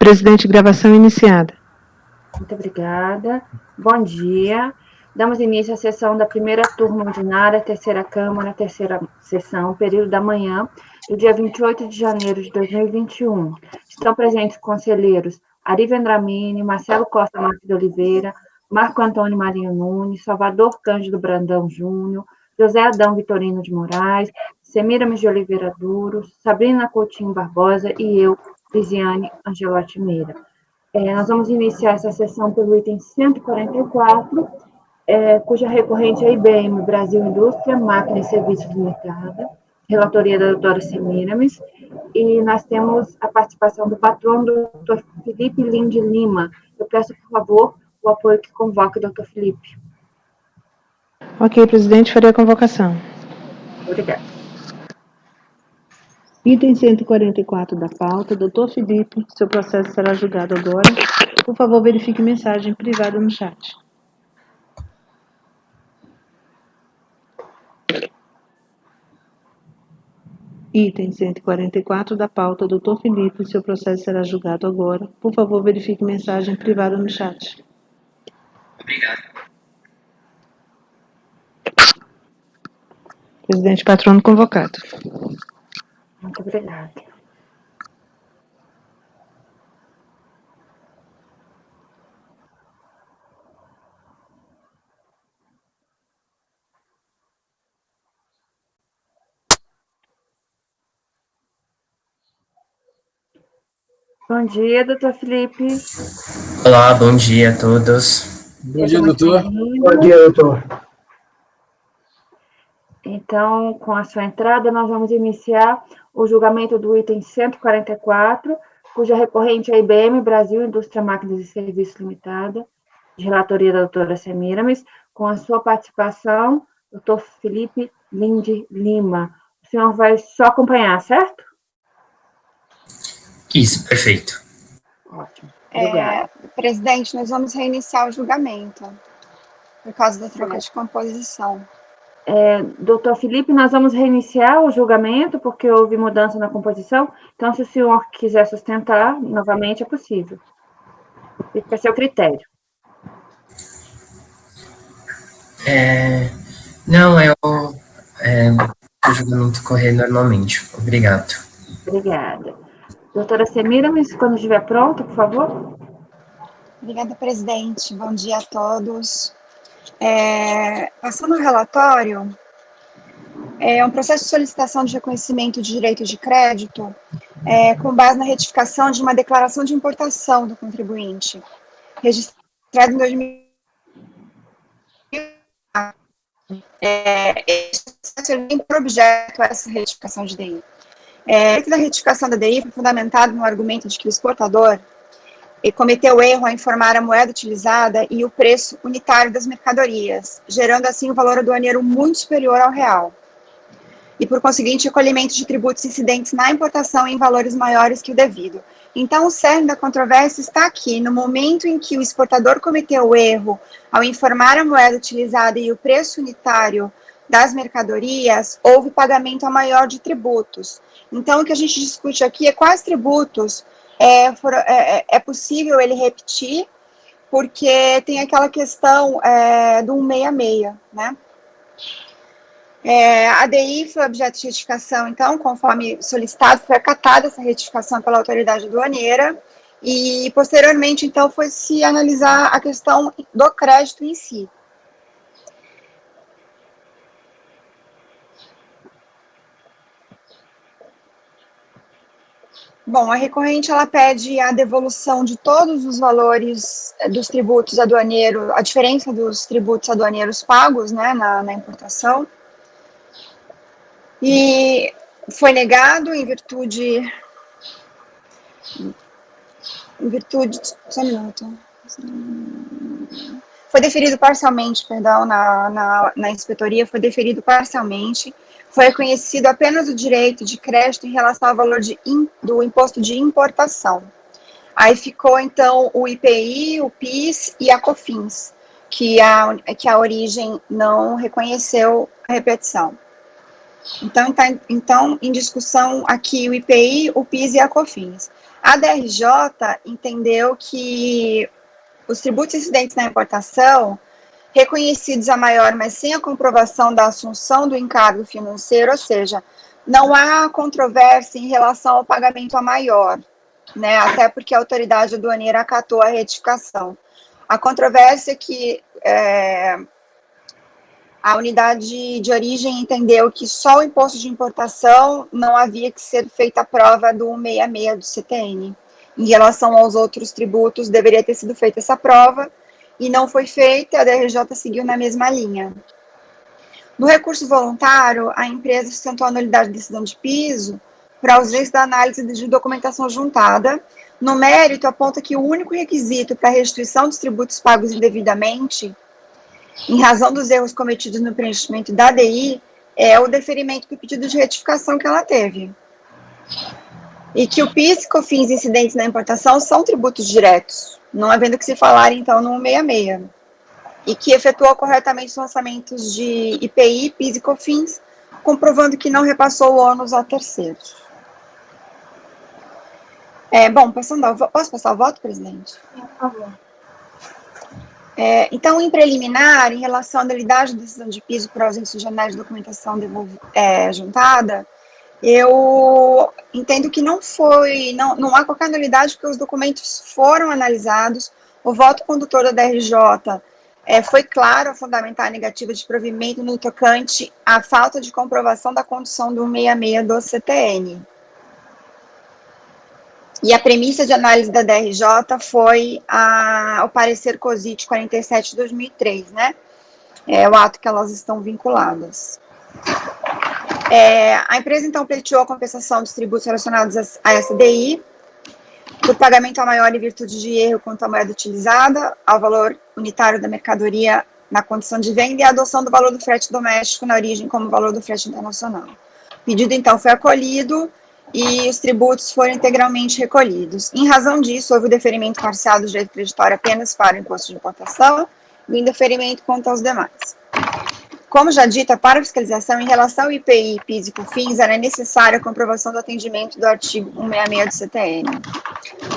Presidente, gravação iniciada. Muito obrigada. Bom dia. Damos início à sessão da primeira turma ordinária, terceira Câmara, terceira sessão, período da manhã, do dia 28 de janeiro de 2021. Estão presentes conselheiros Ari Vendramini, Marcelo Costa Marques de Oliveira, Marco Antônio Marinho Nunes, Salvador Cândido Brandão Júnior, José Adão Vitorino de Moraes, Semiramis de Oliveira Duro, Sabrina Coutinho Barbosa e eu, Lisiane Angelotti Meira. Nós vamos iniciar essa sessão pelo item 144, cuja recorrente é a IBM Brasil Indústria, Máquina e Serviços Limitada, relatoria da doutora Semiramis, e nós temos a participação do patrono, doutor Felipe Linde Lima. Eu peço, por favor, o apoio que convoca o doutor Felipe. Ok, presidente, farei a convocação. Obrigada. Item 144 da pauta, doutor Felipe, seu processo será julgado agora. Por favor, verifique mensagem privada no chat. Item 144 da pauta, doutor Felipe, seu processo será julgado agora. Por favor, verifique mensagem privada no chat. Obrigado. Presidente patrono convocado. Muito obrigada. Bom dia, doutor Felipe. Olá, bom dia a todos. Bom dia, doutor. Bom dia, doutor. Então, com a sua entrada, nós vamos iniciar o julgamento do item 144, cuja recorrente é a IBM Brasil Indústria Máquinas e Serviços Limitada, de relatoria da doutora Semiramis, com a sua participação, doutor Felipe Linde Lima. O senhor vai só acompanhar, certo? Isso, perfeito. Ótimo. Presidente, nós vamos reiniciar o julgamento, por causa da troca de composição. Doutor Felipe, nós vamos reiniciar o julgamento, porque houve mudança na composição, então, se o senhor quiser sustentar, novamente é possível. Fica a seu critério. Não, o julgamento correr normalmente. Obrigado. Obrigada. Doutora Semiramis, quando estiver pronta, por favor. Obrigada, presidente. Bom dia a todos. Passando ao relatório, um processo de solicitação de reconhecimento de direito de crédito com base na retificação de uma declaração de importação do contribuinte, registrado em 2000. Esse tem por objeto essa retificação de DI. A retificação da DI foi fundamentado no argumento de que o exportador cometeu erro ao informar a moeda utilizada e o preço unitário das mercadorias, gerando assim um valor aduaneiro muito superior ao real. E, por conseguinte, recolhimento de tributos incidentes na importação em valores maiores que o devido. Então, o cerne da controvérsia está aqui, no momento em que o exportador cometeu o erro ao informar a moeda utilizada e o preço unitário das mercadorias, houve pagamento a maior de tributos. Então, o que a gente discute aqui é quais tributos é possível ele repetir, porque tem aquela questão do 166, né? A DI foi objeto de retificação, então, conforme solicitado, foi acatada essa retificação pela autoridade aduaneira e, posteriormente, então, foi se analisar a questão do crédito em si. Bom, a recorrente, ela pede a devolução de todos os valores dos tributos aduaneiros, a diferença dos tributos aduaneiros pagos, né, na importação. E foi negado em virtude, só um minuto. Foi deferido parcialmente, perdão, na inspetoria, foi deferido parcialmente. Foi reconhecido apenas o direito de crédito em relação ao valor do imposto de importação. Aí ficou, então, o IPI, o PIS e a COFINS, que a origem não reconheceu a repetição. Então, em discussão aqui o IPI, o PIS e a COFINS. A DRJ entendeu que os tributos incidentes na importação, reconhecidos a maior, mas sem a comprovação da assunção do encargo financeiro, ou seja, não há controvérsia em relação ao pagamento a maior, né, até porque a autoridade aduaneira acatou a retificação. A controvérsia é que a unidade de origem entendeu que só o imposto de importação não havia que ser feita a prova do 166 do CTN. Em relação aos outros tributos, deveria ter sido feita essa prova, e não foi feita, a DRJ seguiu na mesma linha. No recurso voluntário, a empresa sustentou a nulidade da decisão de piso para ausência da análise de documentação juntada. No mérito, aponta que o único requisito para a restituição dos tributos pagos indevidamente, em razão dos erros cometidos no preenchimento da ADI, é o deferimento do pedido de retificação que ela teve. E que o PIS e COFINS incidentes na importação são tributos diretos, não havendo que se falar, então, no 166. E que efetuou corretamente os lançamentos de IPI, PIS e COFINS, comprovando que não repassou o ônus a terceiros. Bom, posso passar o voto, presidente? Por favor. Então, em preliminar, em relação à nulidade da decisão de piso por ausência de análise de documentação juntada, eu entendo que não há qualquer nulidade, porque os documentos foram analisados, o voto condutor da DRJ foi claro ao fundamentar a negativa de provimento no tocante à falta de comprovação da condição do 166 do CTN. E a premissa de análise da DRJ foi o parecer COSIT 47 de 2003, né? É o ato que elas estão vinculadas. A empresa, então, pleiteou a compensação dos tributos relacionados a essa DI, por pagamento a maior em virtude de erro quanto à moeda utilizada, ao valor unitário da mercadoria na condição de venda e a adoção do valor do frete doméstico na origem como valor do frete internacional. O pedido, então, foi acolhido e os tributos foram integralmente recolhidos. Em razão disso, houve o deferimento parcial do direito creditório apenas para o imposto de importação e o indeferimento quanto aos demais. Como já dito, para a fiscalização, em relação ao IPI, PIS e COFINS, era necessária a comprovação do atendimento do artigo 166 do CTN.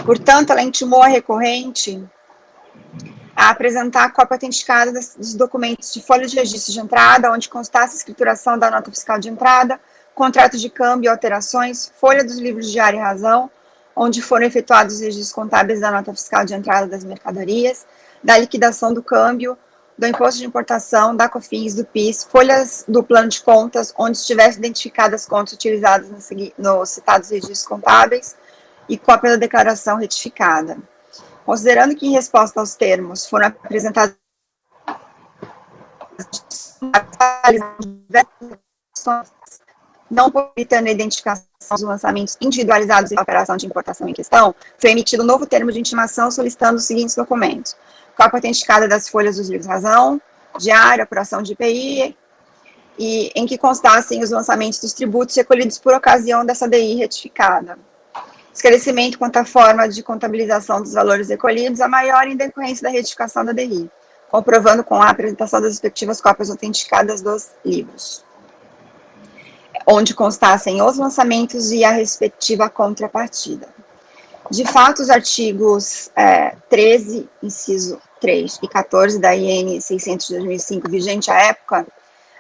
Portanto, ela intimou a recorrente a apresentar a cópia autenticada dos documentos de folha de registro de entrada, onde constasse a escrituração da nota fiscal de entrada, contrato de câmbio e alterações, folha dos livros de área e razão, onde foram efetuados os registros contábeis da nota fiscal de entrada das mercadorias, da liquidação do câmbio, do imposto de importação, da COFINS, do PIS, folhas do plano de contas, onde estivessem identificadas as contas utilizadas nos citados registros contábeis, e cópia da declaração retificada. Considerando que, em resposta aos termos, foram apresentadas não possibilitando a identificação dos lançamentos individualizados da operação de importação em questão, foi emitido um novo termo de intimação solicitando os seguintes documentos: cópia autenticada das folhas dos livros razão, diário, apuração de IPI, e em que constassem os lançamentos dos tributos recolhidos por ocasião dessa DI retificada. Esclarecimento quanto à forma de contabilização dos valores recolhidos, a maior em decorrência da retificação da DI, comprovando com a apresentação das respectivas cópias autenticadas dos livros, onde constassem os lançamentos e a respectiva contrapartida. De fato, os artigos 13, inciso 3 e 14 da IN 600 de 2005, vigente à época,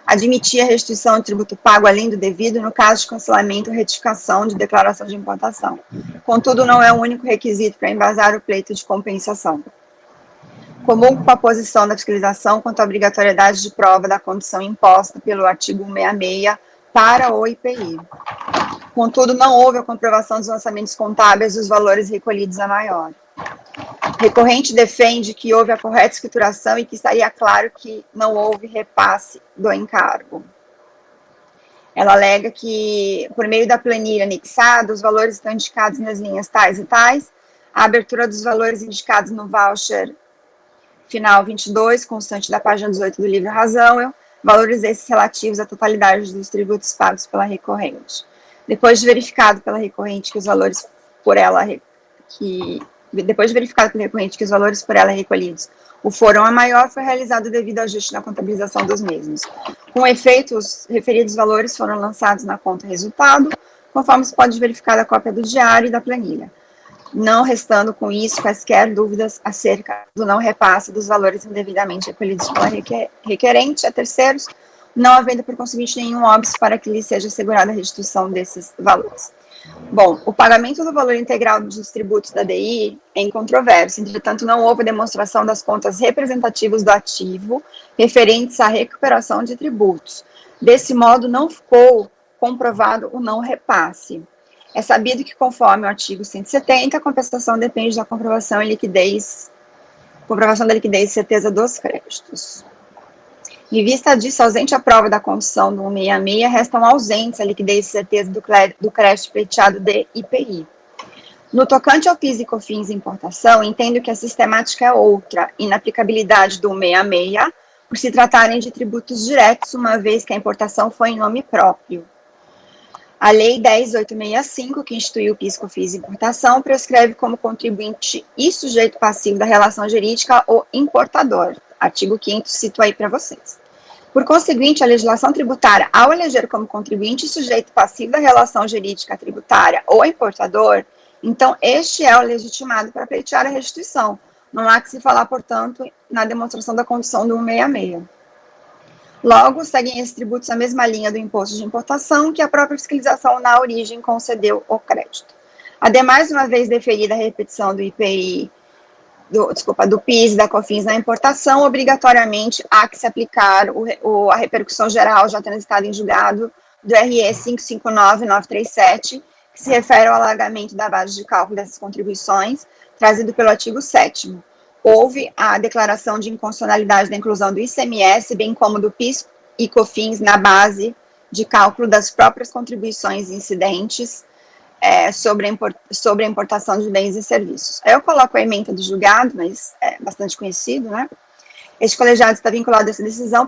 admitia a restituição de tributo pago além do devido no caso de cancelamento ou retificação de declaração de importação. Contudo, não é o único requisito para embasar o pleito de compensação. Comum com a posição da fiscalização quanto à obrigatoriedade de prova da condição imposta pelo artigo 166 para o IPI. Contudo, não houve a comprovação dos lançamentos contábeis dos valores recolhidos a maior. Recorrente defende que houve a correta escrituração e que estaria claro que não houve repasse do encargo. Ela alega que, por meio da planilha anexada, os valores estão indicados nas linhas tais e tais, a abertura dos valores indicados no voucher final 22, constante da página 18 do livro Razão, valores esses relativos à totalidade dos tributos pagos pela recorrente. Depois de verificado pela recorrente que os valores por ela recolhidos o foram a maior, foi realizado o devido ajuste na contabilização dos mesmos. Com efeito, os referidos valores foram lançados na conta resultado, conforme se pode verificar da cópia do diário e da planilha. não restando com isso quaisquer dúvidas acerca do não repasse dos valores indevidamente recolhidos pela requerente a terceiros, não havendo, por conseguinte, nenhum óbice para que lhe seja assegurada a restituição desses valores. Bom, o pagamento do valor integral dos tributos da DI é incontroverso, entretanto, não houve demonstração das contas representativas do ativo referentes à recuperação de tributos. Desse modo, não ficou comprovado o não repasse. É sabido que, conforme o artigo 170, a compensação depende da comprovação da liquidez e certeza dos créditos. Em vista disso, ausente a prova da condição do 166, restam ausentes a liquidez e certeza do crédito pleiteado de IPI. No tocante ao PIS e COFINS e importação, entendo que a sistemática é outra, inaplicabilidade do 166, por se tratarem de tributos diretos, uma vez que a importação foi em nome próprio. A Lei 10.865, que instituiu o PIS, COFINS e importação, prescreve como contribuinte e sujeito passivo da relação jurídica o importador. Artigo 5º, cito aí para vocês. Por conseguinte, a legislação tributária, ao eleger como contribuinte e sujeito passivo da relação jurídica tributária o importador, então este é o legitimado para pleitear a restituição. Não há que se falar, portanto, na demonstração da condição do 166. Logo, seguem esses tributos a mesma linha do imposto de importação que a própria fiscalização na origem concedeu o crédito. Ademais, uma vez deferida a repetição do IPI, do PIS e da COFINS na importação, obrigatoriamente há que se aplicar a repercussão geral já transitada em julgado do RE 559937, que se refere ao alargamento da base de cálculo dessas contribuições, trazido pelo artigo 7º. Houve a declaração de inconstitucionalidade da inclusão do ICMS, bem como do PIS e COFINS na base de cálculo das próprias contribuições incidentes, sobre a importação de bens e serviços. Aí eu coloco a ementa do julgado, mas é bastante conhecido, né? Este colegiado está vinculado a essa decisão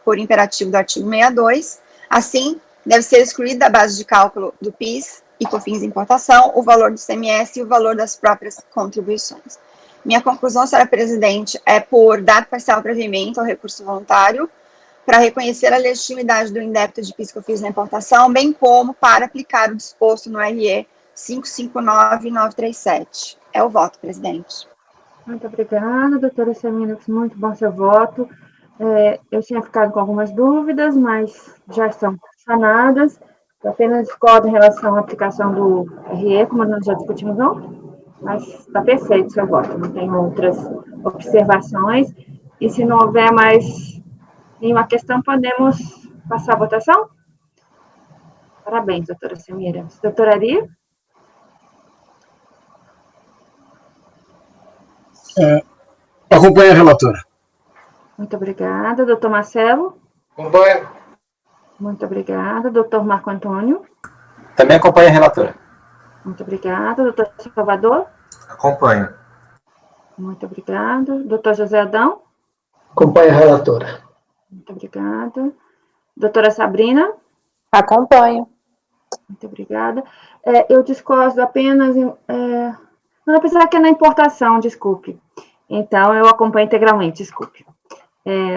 por imperativo do artigo 62, assim, deve ser excluído da base de cálculo do PIS e COFINS importação o valor do ICMS e o valor das próprias contribuições. Minha conclusão, senhora presidente, é por dar parcial provimento ao recurso voluntário, para reconhecer a legitimidade do indébito de PIS, COFINS na importação, bem como para aplicar o disposto no RE 559937. É o voto, presidente. Muito obrigada, doutora Semina, muito bom seu voto. Eu tinha ficado com algumas dúvidas, mas já estão sanadas. Eu apenas discordo em relação à aplicação do RE, como nós já discutimos, não? Mas está perfeito o seu voto, não tem outras observações. E se não houver mais nenhuma questão, podemos passar a votação? Parabéns, doutora Semira. Doutora Ari? Acompanha a relatora. Muito obrigada. Doutor Marcelo? Acompanho. Muito obrigada. Doutor Marco Antônio? Também acompanho a relatora. Muito obrigada. Doutor Salvador? Acompanho. Muito obrigada. Doutor José Adão? Acompanha a relatora. Muito obrigada. Doutora Sabrina? Acompanho. Muito obrigada. Eu discordo apenas não, apesar que é na importação, desculpe. Então, eu acompanho integralmente, desculpe.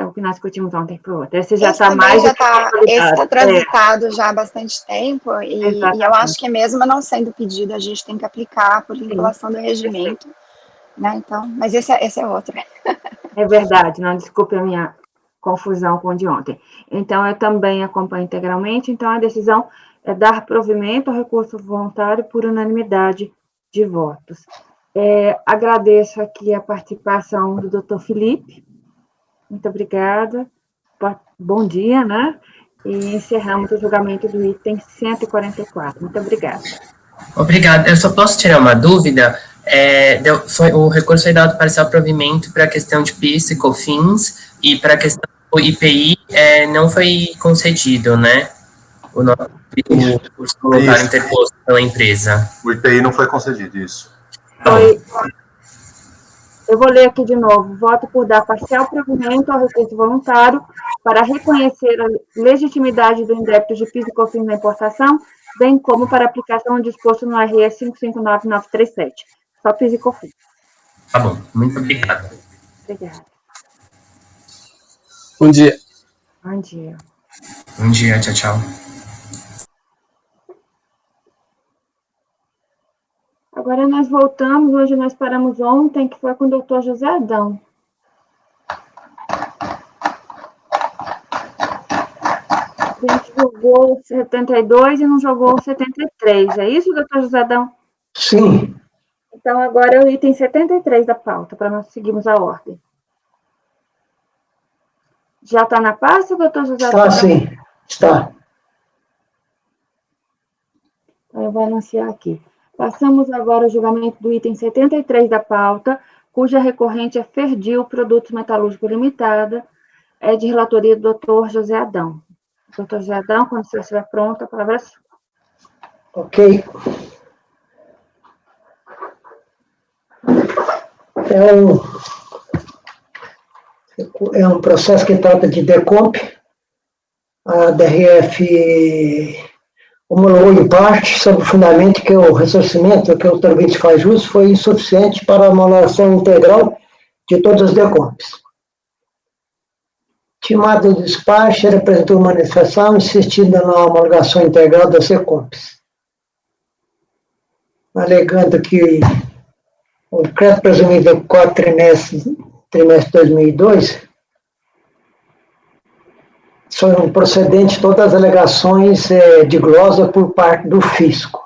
O que nós discutimos ontem foi outro. Esse já está mais... Esse está transitado já há bastante tempo, e eu acho que mesmo não sendo pedido, a gente tem que aplicar por vinculação do regimento, né? Então, mas esse é outro. É verdade, não, desculpe a minha confusão com o de ontem. Então, eu também acompanho integralmente, então a decisão é dar provimento ao recurso voluntário por unanimidade de votos. Agradeço aqui a participação do doutor Felipe. Muito obrigada. Bom dia, né? E encerramos o julgamento do item 144. Muito obrigada. Obrigado. Eu só posso tirar uma dúvida? O recurso foi dado parcial provimento para a questão de PIS e COFINS e para a questão do IPI não foi concedido, né? O recurso voluntário interposto pela empresa. O IPI não foi concedido, isso. Eu vou ler aqui de novo. Voto por dar parcial provimento ao recurso voluntário para reconhecer a legitimidade do indébito de PIS e COFINS na importação, bem como para aplicação disposto no RE 559937. Só PIS e COFINS. Tá bom. Muito obrigado. Obrigada. Bom dia. Bom dia. Bom dia. Tchau, tchau. Agora nós voltamos, onde nós paramos ontem, que foi com o doutor José Adão. A gente jogou o 72 e não jogou o 73, é isso, doutor José Adão? Sim. Então, agora é o item 73 da pauta, para nós seguirmos a ordem. Já está na pasta, doutor José Adão? Está, sim. Está. Então, eu vou anunciar aqui. Passamos agora ao julgamento do item 73 da pauta, cuja recorrente é Ferdil Produtos Metalúrgicos Limitada, é de relatoria do doutor José Adão. Doutor José Adão, quando você estiver pronto, a palavra é sua. Ok. É um processo que trata de decomp. A DRF homologou em parte sob o fundamento que o ressarcimento que o Trovite faz jus foi insuficiente para a homologação integral de todas as decomps. Timado do despacho, ele apresentou manifestação insistindo na homologação integral das decomps, alegando que o crédito presumido do quarto trimestre de 2002 são procedentes todas as alegações de glosa por parte do fisco.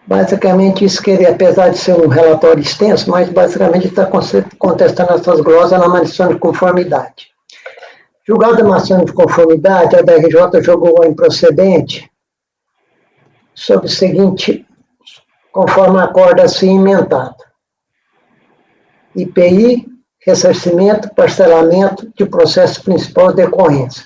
Basicamente, isso que ele, apesar de ser um relatório extenso, mas basicamente está contestando essas glosas na manutenção de conformidade. Julgada a manutenção de conformidade, a DRJ jogou improcedente sob o seguinte, conforme a acordo assim emendado. IPI, ressarcimento, parcelamento de processo principal de decorrência.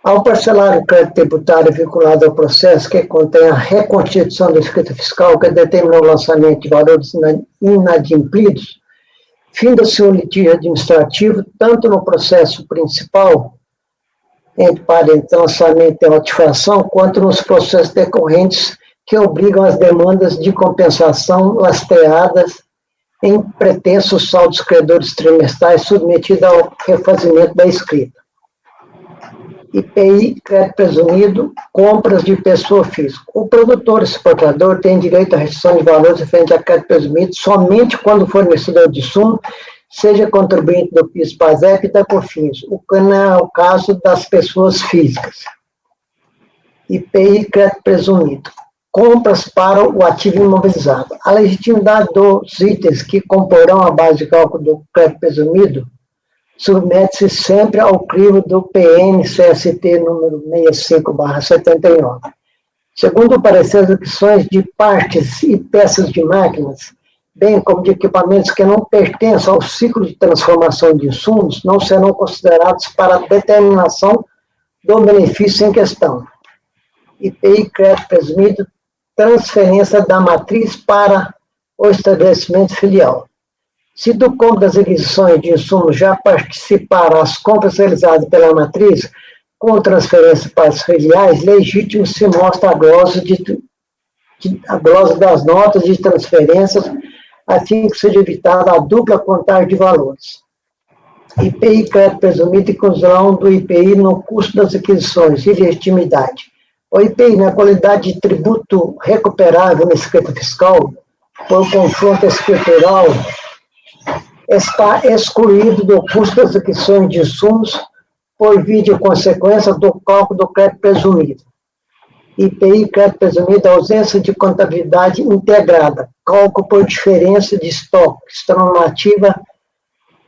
Ao parcelar o crédito tributário vinculado ao processo que contém a reconstituição da escrita fiscal que determinou o lançamento de valores inadimplidos, finda-se o litígio administrativo tanto no processo principal, entre lançamento e ratificação, quanto nos processos decorrentes que obrigam as demandas de compensação lastreadas em pretensos saldos credores trimestrais submetidos ao refazimento da escrita. IPI, crédito presumido, compras de pessoa física. O produtor exportador tem direito à restrição de valores referente a crédito presumido somente quando o fornecedor de insumo seja contribuinte do PIS, PASEP e da COFINS, o que não é o caso das pessoas físicas. IPI, crédito presumido. Compras para o ativo imobilizado. A legitimidade dos itens que comporão a base de cálculo do crédito presumido submete-se sempre ao crivo do PN-CST número 65/79. Segundo o parecer, as opções de partes e peças de máquinas, bem como de equipamentos que não pertencem ao ciclo de transformação de insumos, não serão considerados para a determinação do benefício em questão. IPI, crédito presumido, transferência da matriz para o estabelecimento filial. Se do compra das aquisições de insumos já participaram as compras realizadas pela matriz com transferência para as filiais, legítimo se mostra a glosa das notas de transferências, a fim que seja evitada a dupla contagem de valores. IPI, crédito presumido, inclusão do IPI no custo das aquisições e legitimidade. O IPI, na qualidade de tributo recuperável na escrita fiscal, por confronto escritural, está excluído do custo das aquisições de insumos por via de consequência do cálculo do crédito presumido. IPI, crédito presumido, ausência de contabilidade integrada, cálculo por diferença de estoque, normativa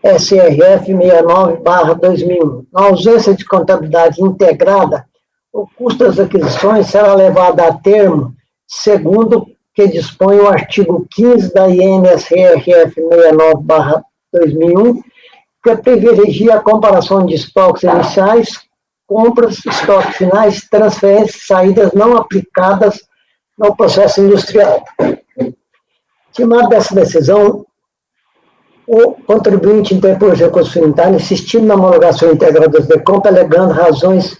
SRF 69/2001. Na ausência de contabilidade integrada, o custo das aquisições será levado a termo, segundo que dispõe o artigo 15 da INSRF 69/2001, que privilegia a comparação de estoques iniciais, compras, estoques finais, transferências e saídas não aplicadas no processo industrial. Estimado dessa decisão, o contribuinte interpôs recurso unitário insistindo na homologação integral das DECOMP, alegando razões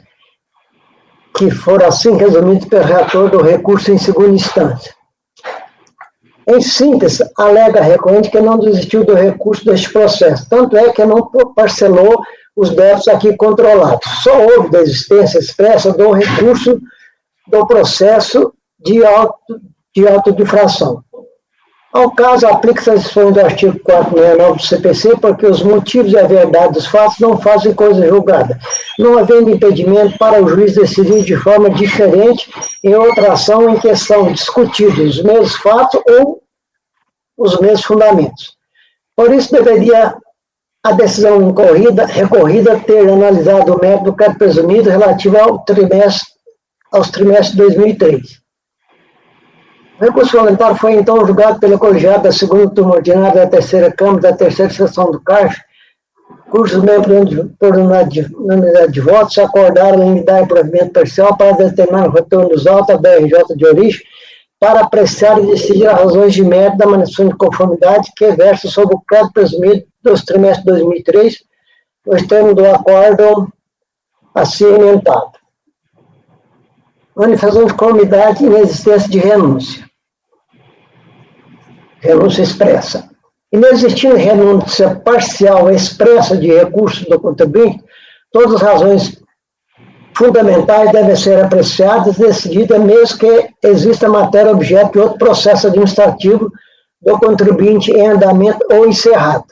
que foram assim resumidas pelo relator do recurso em segunda instância. Em síntese, alega a recorrente que não desistiu do recurso deste processo, tanto é que não parcelou os débitos aqui controlados. Só houve desistência expressa do recurso do processo de auto de infração. Ao caso, aplica-se as disposições do artigo 469 do CPC, porque os motivos e a verdade dos fatos não fazem coisa julgada, não havendo impedimento para o juiz decidir de forma diferente em outra ação em que são discutidos os mesmos fatos ou os mesmos fundamentos. Por isso, deveria a decisão recorrida ter analisado o mérito do crédito presumido relativo aos trimestres de 2003. O recurso fundamental foi, então, julgado pelo colegiado da segunda turma ordinária da terceira Câmara da terceira sessão do CARF, cujos membros, por unanimidade de votos, acordaram em dar provimento parcial para determinar o retorno dos autos à BRJ de origem, para apreciar e decidir as razões de mérito da manifestação de conformidade que versam sobre o crédito presumido dos trimestres de 2003, nos termos do acórdão assim emendado. Manifestação de conformidade e inexistência de renúncia. Renúncia expressa. Inexistindo renúncia parcial expressa de recurso do contribuinte, todas as razões fundamentais devem ser apreciadas e decididas, mesmo que exista matéria objeto de outro processo administrativo do contribuinte em andamento ou encerrado.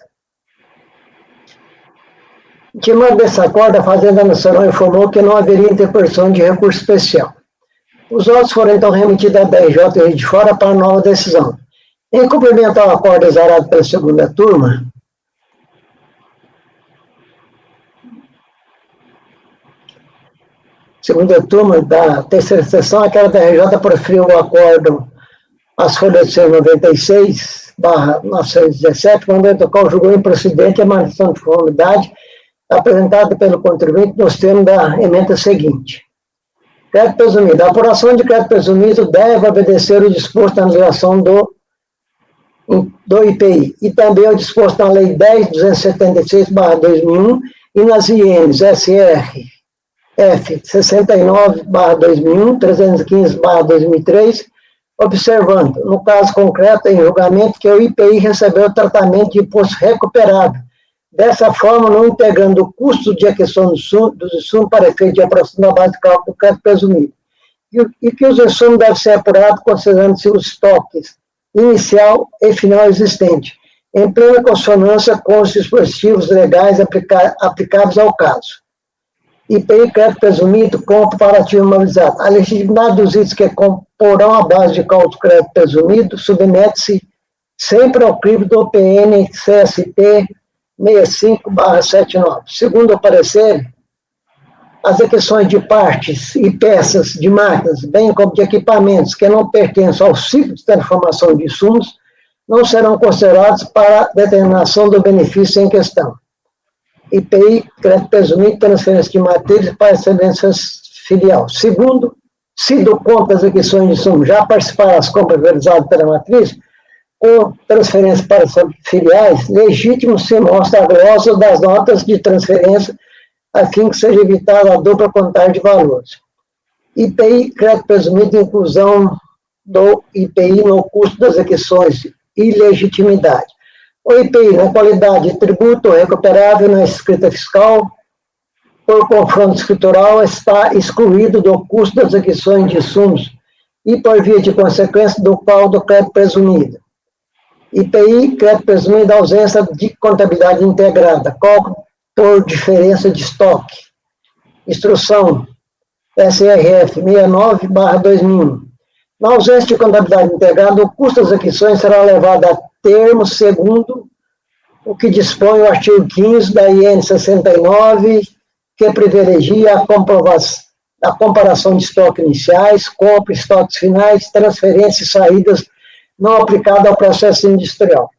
Intimando desse acordo, a Fazenda Nacional informou que não haveria interposição de recurso especial. Os autos foram então remetidos à BRJ de fora para nova decisão. Em cumprimento ao acordo exarado pela segunda turma, da terceira sessão, aquela da RJ proferiu o acordo às folhas de 96/917, quando o qual julgou improcedente a manifestação de conformidade apresentada pelo contribuinte nos termos da emenda seguinte. Crédito presumido. A apuração de crédito presumido deve obedecer o disposto na legislação do IPI e também o disposto na Lei 10.276/2001 e nas INs SR F 69/2001, 315/2003, observando, no caso concreto, em julgamento, que o IPI recebeu tratamento de imposto recuperável, dessa forma não integrando o custo de aquisição dos insumos para efeito de aproximação da base de cálculo do crédito presumido, e que os insumos devem ser apurados considerando-se os estoques inicial e final existente, em plena consonância com os dispositivos legais aplicáveis ao caso. IPI, crédito presumido, comparativo mobilizado. A legitimidade dos itens que comporão a base de cálculo do crédito presumido submete-se sempre ao crivo do PN CSP 65/79. Segundo o parecer, as aquisições de partes e peças de máquinas, bem como de equipamentos que não pertencem ao ciclo de transformação de insumos, não serão considerados para a determinação do benefício em questão. IPI, crédito presumido, transferência de matérias para excelência filial. Segundo, se do conta das aquisições de insumos já participaram das compras realizadas pela matriz, com transferência para filiais, legítimo se mostra a glosa das notas de transferência a fim que seja evitada a dupla contagem de valores. IPI, crédito presumido, inclusão do IPI no custo das aquisições e legitimidade. O IPI, na qualidade de tributo recuperável na escrita fiscal, por confronto escritural, está excluído do custo das aquisições de insumos e, por via de consequência, do qual do crédito presumido. IPI, crédito presumido, ausência de contabilidade integrada, cálculo por diferença de estoque. Instrução SRF 69/2001. Na ausência de contabilidade integrada, o custo das aquisições será levado a termo segundo o que dispõe o artigo 15 da IN 69, que privilegia a comparação de estoques iniciais, compra, estoques finais, transferências e saídas não aplicada ao processo industrial.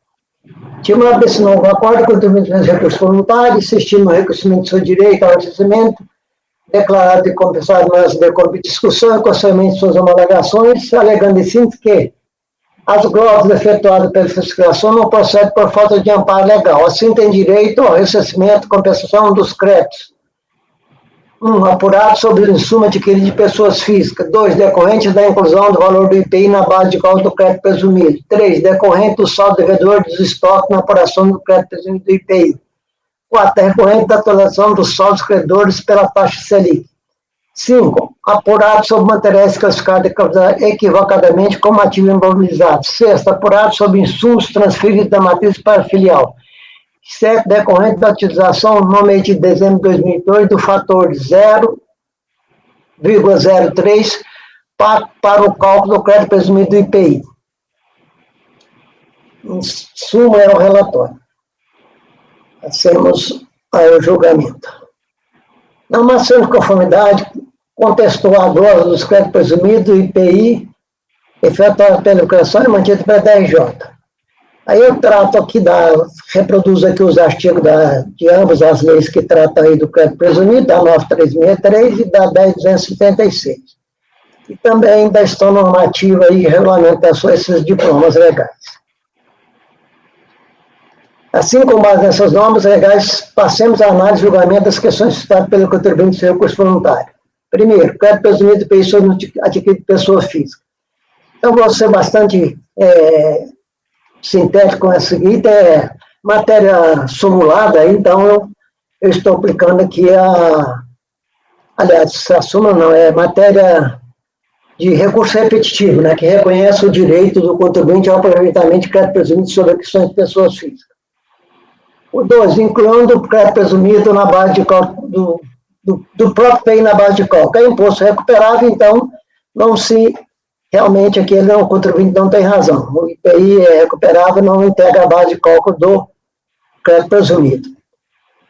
Timado desse novo acordo, contribuinte dos recursos voluntários, insistindo no reconhecimento do seu direito ao ressarcimento, declarado e compensado nas decorrer de discussão e conselhamento de suas homologações, alegando em síntese que as glosas efetuadas pela fiscalização não procedem por falta de amparo legal. Assim, tem direito ao ressarcimento e compensação dos créditos. 1. Apurado sobre o insumo adquirido de pessoas físicas. 2. Decorrente da inclusão do valor do IPI na base de cálculo do crédito presumido. 3. Decorrente do saldo devedor dos estoques na apuração do crédito presumido do IPI. 4. Decorrente da atualização dos saldos credores pela taxa Selic. 5. apurado sobre materiais classificados equivocadamente como ativo imobilizado. 6, apurado sobre insumos transferidos da matriz para a filial. 7, decorrente da utilização no mês de dezembro de 2002 do fator 0,03 para o cálculo do crédito presumido do IPI. Em suma, é o relatório. Passemos ao julgamento. Na maçã de conformidade, contestou a glosa dos créditos presumidos do IPI, efetuada pela educação e mantida pela DRJ. Aí eu trato aqui, reproduzo aqui os artigos de ambas as leis que tratam aí do crédito presumido, da 9363 e da 10276. E também da gestão normativa e regulamentação desses diplomas legais. Assim, com base nessas normas legais, passemos a análise e julgamento das questões citadas pelo contribuinte do seu recurso voluntário. Primeiro, crédito presumido do IPI sobre adquirido de pessoa física. Então, vou ser bastante sintético com essa seguinte, matéria sumulada, então eu estou aplicando aqui aliás, a súmula não, é matéria de recurso repetitivo, né, que reconhece o direito do contribuinte ao aproveitamento de crédito presumido sobre questões de pessoas físicas. O 2, incluindo o crédito presumido na base de cálculo do próprio IPI na base de cálculo. É imposto recuperável, então, não se... Realmente, aqui o contribuinte não tem razão. O IPI é recuperável, não integra a base de cálculo do crédito presumido.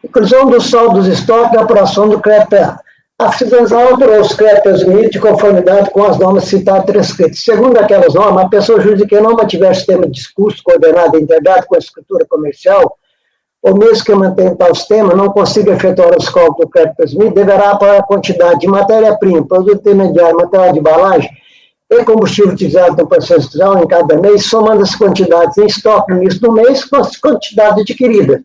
Inclusão do saldo dos estoques da apuração do crédito PA. A fiscalização alterou os créditos presumidos de conformidade com as normas citadas transcritas. Segundo aquelas normas, a pessoa jurídica que não mantiver sistema de discurso coordenado e integrado com a escritura comercial, ou mesmo que mantenha tal sistema, não consiga efetuar os cálculos do crédito presumido, deverá apurar a quantidade de matéria-prima, produto intermediário, material de embalagem e combustível utilizado no processo industrial em cada mês, somando as quantidades em estoque no início do mês com as quantidades adquiridas,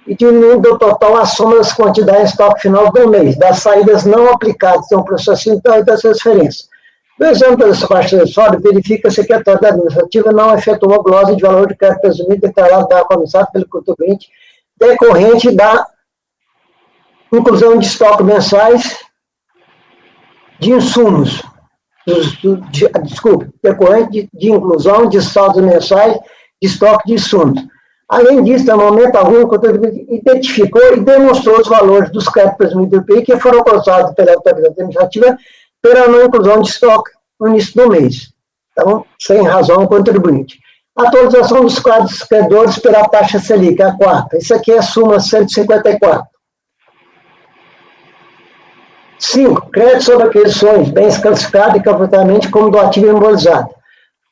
e diminuindo o total a soma das quantidades em estoque final do mês, das saídas não aplicadas no processo industrial e das transferências. No exame das partes acessórias, verifica-se que a autoridade administrativa não efetuou a glosa de valor de crédito presumido declarado da comissão pelo contribuinte decorrente da inclusão de estoque mensais de insumos, decorrente de inclusão de saldos mensais de estoque de insumos. Além disso, no momento algum, o contribuinte identificou e demonstrou os valores dos créditos presumidos do IPI que foram causados pela autoridade administrativa pela não inclusão de estoque no início do mês. Então, sem razão, o contribuinte. Atualização dos quadros credores pela taxa Selic, a 4. Isso aqui é a súmula 154. 5. Crédito sobre aquisições, bens classificados e capitalizadamente como do ativo imobilizado.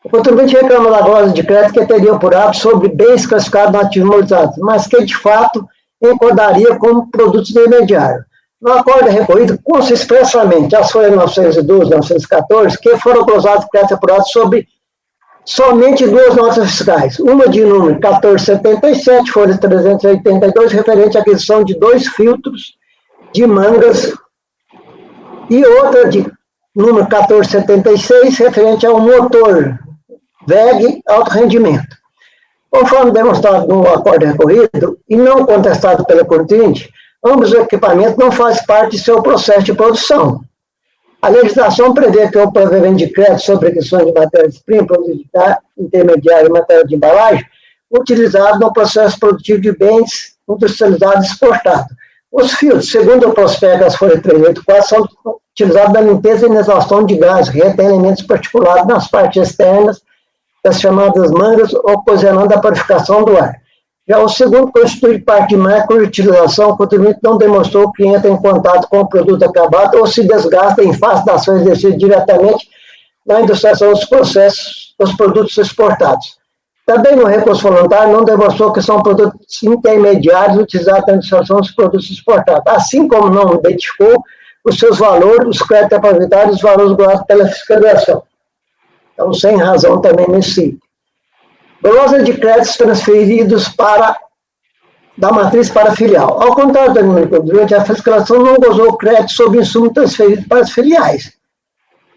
O contribuinte reclama da glosa de crédito que teria apurado sobre bens classificados no ativo imobilizado, mas que, de fato, enquadraria como produtos intermediários. No acordo recorrido, consta expressamente as folhas 912 e 914, que foram causados créditos apurados sobre somente duas notas fiscais, uma de número 1477, folha 382, referente à aquisição de 2 filtros de mangas, e outra de número 1476, referente ao motor VEG alto rendimento. Conforme demonstrado no acordo recorrido, e não contestado pelo contribuinte, ambos os equipamentos não fazem parte de seu processo de produção. A legislação prevê que o provimento de crédito sobre aquisições de matérias-primas, produtos intermediários e material de embalagem, utilizado no processo produtivo de bens industrializados e exportados. Os filtros, segundo o prospecto das folhas 384, são utilizados na limpeza e exaustão de gases, retém elementos particulados nas partes externas das chamadas mangas, ocasionando a purificação do ar. Já o segundo constitui parte de macro-utilização, o contribuinte não demonstrou que entra em contato com o produto acabado ou se desgasta em face das ações exercidas diretamente na industrialização dos processos dos produtos exportados. Também no recurso voluntário não demonstrou que são produtos intermediários utilizados na industrialização dos produtos exportados, assim como não identificou os seus valores, os créditos aproveitados e os valores doados pela fiscalização. Então, sem razão também nesse sítio. Glosa de créditos transferidos da matriz para a filial. Ao contrário do contribuinte, a fiscalização não gozou crédito sobre insumo transferido para as filiais.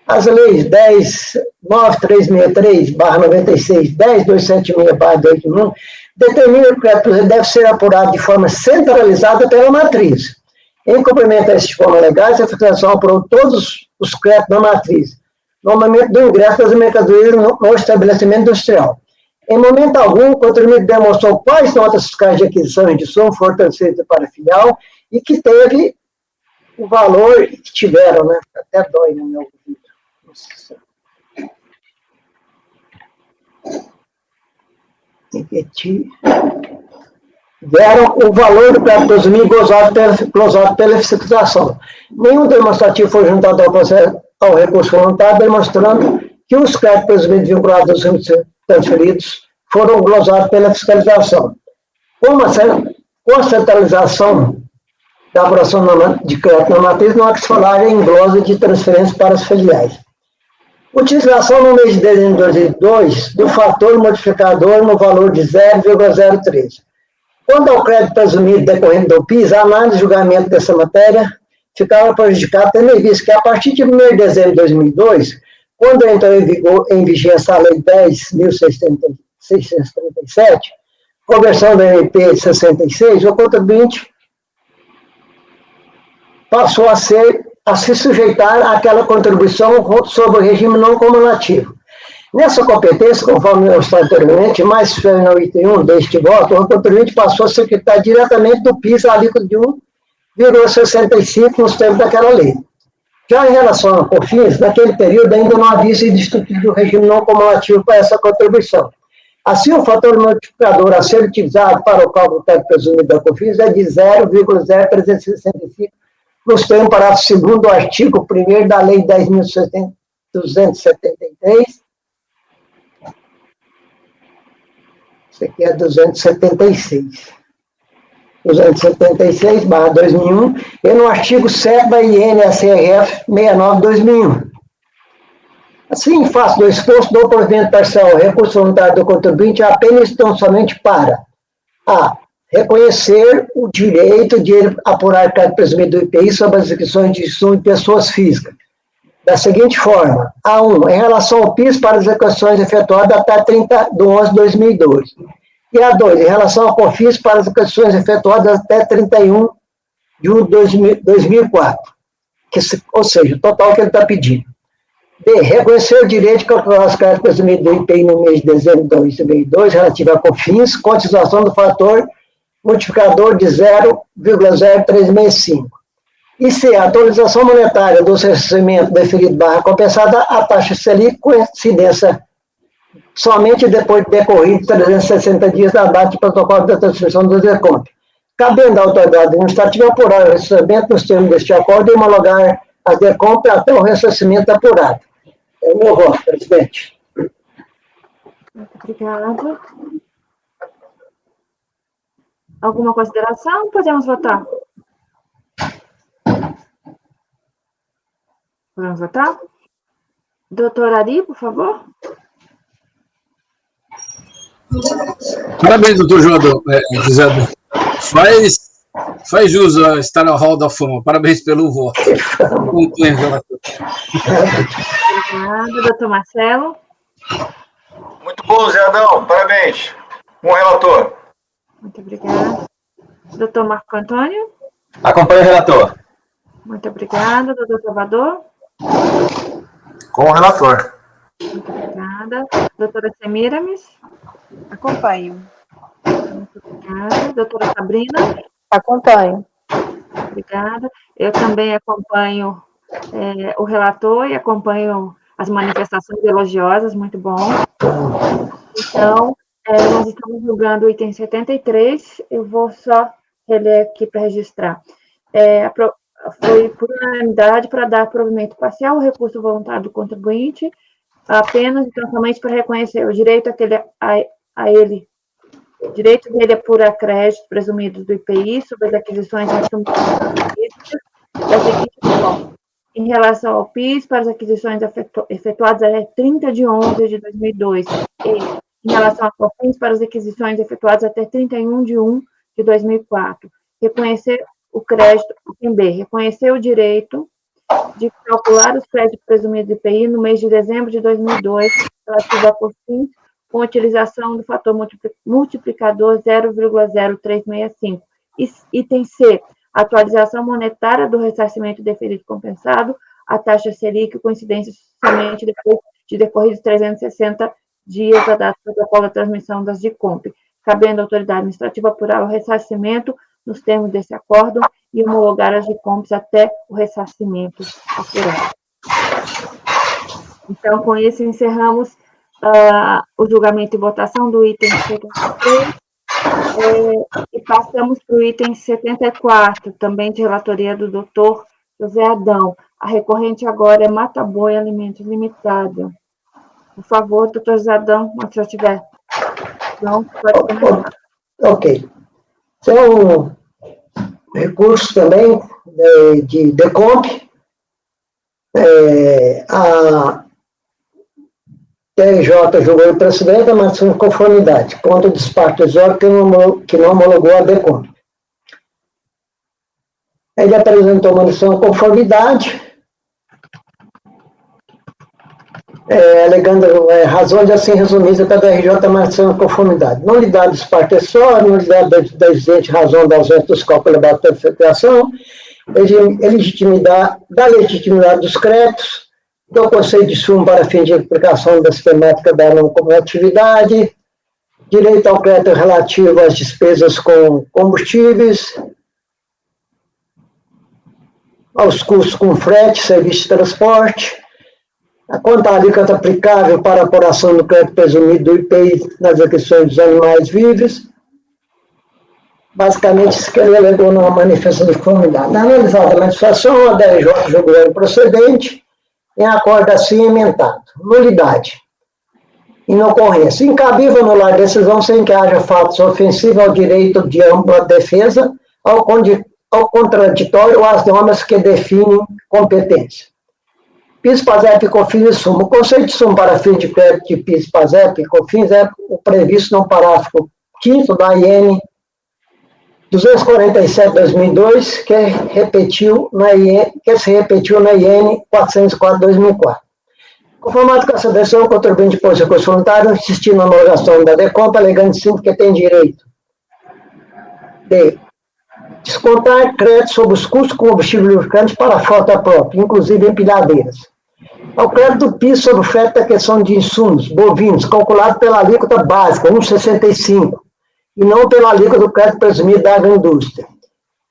As leis 10.9363/96, 10.276/2001 determinam que o crédito deve ser apurado de forma centralizada pela matriz. Em cumprimento a esses formas legais, a fiscalização aprovou todos os créditos na matriz, no momento do ingresso das mercadorias no estabelecimento industrial. Em momento algum, o contribuinte demonstrou quais notas fiscais de aquisição e de som foram transferidas para a filial e que teve o valor que tiveram, né? Até dói no meu ouvido. Deram o valor do crédito presumir glosado pela fiscalização. Nenhum demonstrativo foi juntado ao recurso voluntário, demonstrando que os créditos presumidos vinculados aos recursos transferidos foram glosados pela fiscalização. Com a centralização da apuração de crédito na matriz, não há que se falar em glosa de transferência para as filiais. Utilização no mês de dezembro de 2002 do fator modificador no valor de 0,03. Quanto ao crédito presumido decorrente do PIS, a análise e julgamento dessa matéria ficava prejudicada, tendo em vista que, a partir de 1º de dezembro de 2002, quando entrou em vigência a Lei 10.637, conversão do MP de 66, o contribuinte passou a se sujeitar àquela contribuição sobre o regime não cumulativo. Nessa competência, conforme eu estava anteriormente, mais no item 1 deste voto, o contribuinte passou a se quitar diretamente do PIS a alíquota de 1,65 nos termos daquela lei. Já em relação ao COFINS, naquele período ainda não havia sido instituído o regime não cumulativo para essa contribuição. Assim, o fator multiplicador a ser utilizado para o cálculo do crédito presumido da COFINS é de 0,0365 nos termos parágrafo 2º do artigo 1º da Lei 10.273. Isso aqui é 276. 276/2001, e no artigo 7 da INSRF 69/2001. Assim, face do esforço do provimento parcial recurso voluntário do contribuinte apenas tão somente para a. Reconhecer o direito de apurar crédito presumido do IPI sobre as execuções de insumo de pessoas físicas. Da seguinte forma: A1, em relação ao PIS para as execuções efetuadas até 30 de 11 de 2002. E A2, em relação ao COFINS para as execuções efetuadas até 31 de 1 de 2004. Ou seja, o total que ele está pedindo. B, reconhecer o direito de calcular os créditos presumidos do IPI no mês de dezembro de 2002, relativo a COFINS, com a utilização do fator multiplicador de 0,0365. E C, a atualização monetária do ressarcimento deferido barra compensada, a taxa Selic com incidência somente depois de decorrido 360 dias da data de protocolo da transmissão do desconto. Cabendo à autoridade administrativa apurar o ressarcimento nos termos deste acordo e homologar as decompras até o ressarcimento apurado. É o meu voto, presidente. Obrigada. Alguma consideração? Podemos votar? Podemos votar? Doutor Ari, por favor. Parabéns, doutor João Gisele. Faz jus a estar na Hall da Fama. Parabéns pelo voto. Obrigada, doutor Marcelo. Muito bom, Zé Adão. Parabéns. Bom relator. Muito obrigada. Doutor Marco Antônio. Acompanhe o relator. Muito obrigada. Doutor Salvador. Com o relator. Muito obrigada. Doutora Semiramis. Acompanho. Muito obrigada. Doutora Sabrina. Acompanho. Obrigada. Eu também acompanho o relator e acompanho as manifestações elogiosas, muito bom. Então, nós estamos julgando o item 73, eu vou só reler aqui para registrar. Foi por unanimidade para dar provimento parcial ao recurso voluntário do contribuinte, apenas e somente para reconhecer o direito direito dele a apurar créditos presumidos do IPI sobre as aquisições de insumos da seguinte forma: em relação ao PIS, para as aquisições efetuadas até 30 de 11 de 2002, e em relação ao COFINS, para as aquisições efetuadas até 31 de 1 de 2004. Reconhecer o crédito, em B, reconhecer o direito de calcular os créditos presumidos do IPI no mês de dezembro de 2002, relativo a COFINS, com utilização do fator multiplicador 0,0365. Item C, atualização monetária do ressarcimento deferido compensado, a taxa Selic, com incidência somente depois de decorridos 360 dias da data do protocolo da transmissão das DICOMP, cabendo à autoridade administrativa apurar o ressarcimento nos termos desse acordo e homologar as DICOMPs até o ressarcimento apurado. Então, com isso, encerramos o julgamento e votação do item 73 e passamos para o item 74, também de relatoria do doutor José Adão. A recorrente agora é Mata Boi Alimentos Limitada. Por favor, doutor José Adão, quando já tiver pronto, pode começar. Ok. São recursos também de DECOMP. A TRJ julgou o precedente a manutenção de conformidade, contra o despacho que não homologou a DECOMP. Ele apresentou uma manutenção de conformidade, alegando razões assim resumidas da DRJ manutenção de conformidade. Nulidade do despacho acessório, nulidade da existente razão da ausência dos cálculos elevados da federação, legitimidade dos créditos, do conceito de sumo para fim de aplicação da sistemática da não cumulatividade, direito ao crédito relativo às despesas com combustíveis, aos custos com frete, serviço de transporte, a conta alíquota aplicável para a apuração do crédito presumido do IPI nas aquisições dos animais vivos. Basicamente, isso que ele alegou numa manifestação de conformidade. Na analisada a manifestação, a DRJ julgou o procedente em acordo assim emendado. Nulidade. Inocorrência. Incabível anular decisão sem que haja fatos ofensivos ao direito de ampla defesa, ao contraditório ou às normas que definem competência. PIS, PASEP, COFINS e SUMA. O conceito de SUMA para fim de crédito de PIS, PASEP e COFINS é o previsto no parágrafo 5º da IN 247/2002, que se repetiu na IN 404/2004. Conformado com essa decisão, o contribuinte pôs recurso voluntário, insistindo na homologação da DECOMP, alegando sim que tem direito de descontar crédito sobre os custos com combustível lubrificante para a frota própria, inclusive empilhadeiras. Ao crédito do PIS sobre o frete da questão de insumos bovinos, calculado pela alíquota básica, 1,65, e não pela alíquota do crédito presumido da agroindústria.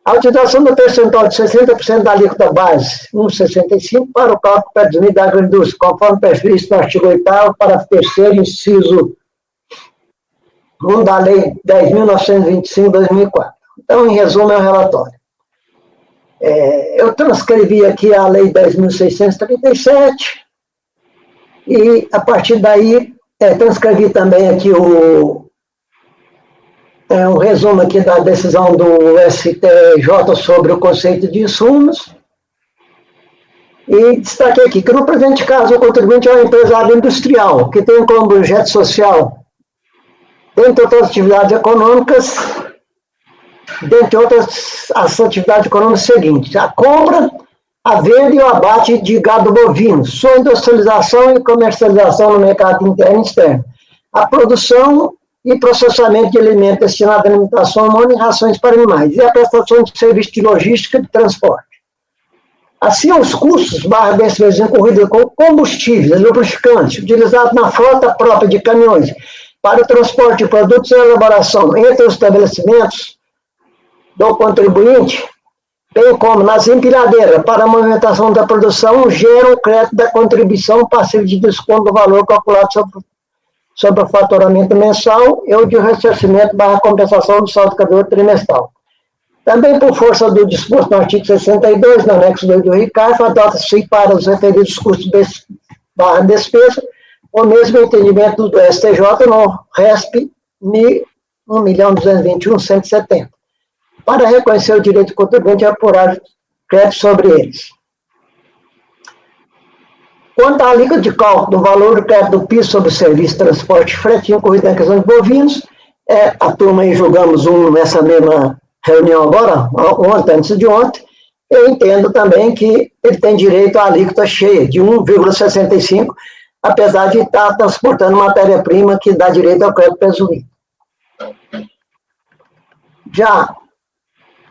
A utilização do percentual de 60% da alíquota base, 1,65, para o cálculo presumido da agroindústria, conforme previsto no artigo 8º, parágrafo 3º, inciso 1 da Lei 10.925/2004. Então, em resumo, é o relatório. Eu transcrevi aqui a Lei 10.637 e, a partir daí, transcrevi também aqui um resumo aqui da decisão do STJ sobre o conceito de insumos. E destaquei aqui que, no presente caso, o contribuinte é uma empresário industrial, que tem como objeto social, dentre outras atividades econômicas, as atividades econômicas seguintes: a compra, a venda e o abate de gado bovino, sua industrialização e comercialização no mercado interno e externo, a produção e processamento de alimentos destinados à alimentação humana e rações para animais, e a prestação de serviço de logística e de transporte. Assim, os custos despesas incorridas com combustíveis, lubrificantes, utilizados na frota própria de caminhões para o transporte de produtos e elaboração entre os estabelecimentos do contribuinte, bem como nas empilhadeiras para a movimentação da produção, geram o crédito da contribuição passiva de desconto do valor calculado sobre o faturamento mensal e o de ressarcimento / compensação do saldo credor trimestral. Também, por força do disposto no artigo 62, no anexo 2 do RICAF, adota-se para os referidos custos / despesa o mesmo entendimento do STJ no RESP 1.221.170, para reconhecer o direito do contribuinte e apurar crédito sobre eles. Quanto à alíquota de cálculo do valor do crédito do PIS sobre o serviço de transporte e frete incorrido na questão de bovinos, a turma aí julgamos nessa mesma reunião agora, ontem, antes de ontem, eu entendo também que ele tem direito à alíquota cheia, de 1,65, apesar de estar transportando matéria-prima que dá direito ao crédito presumido. Já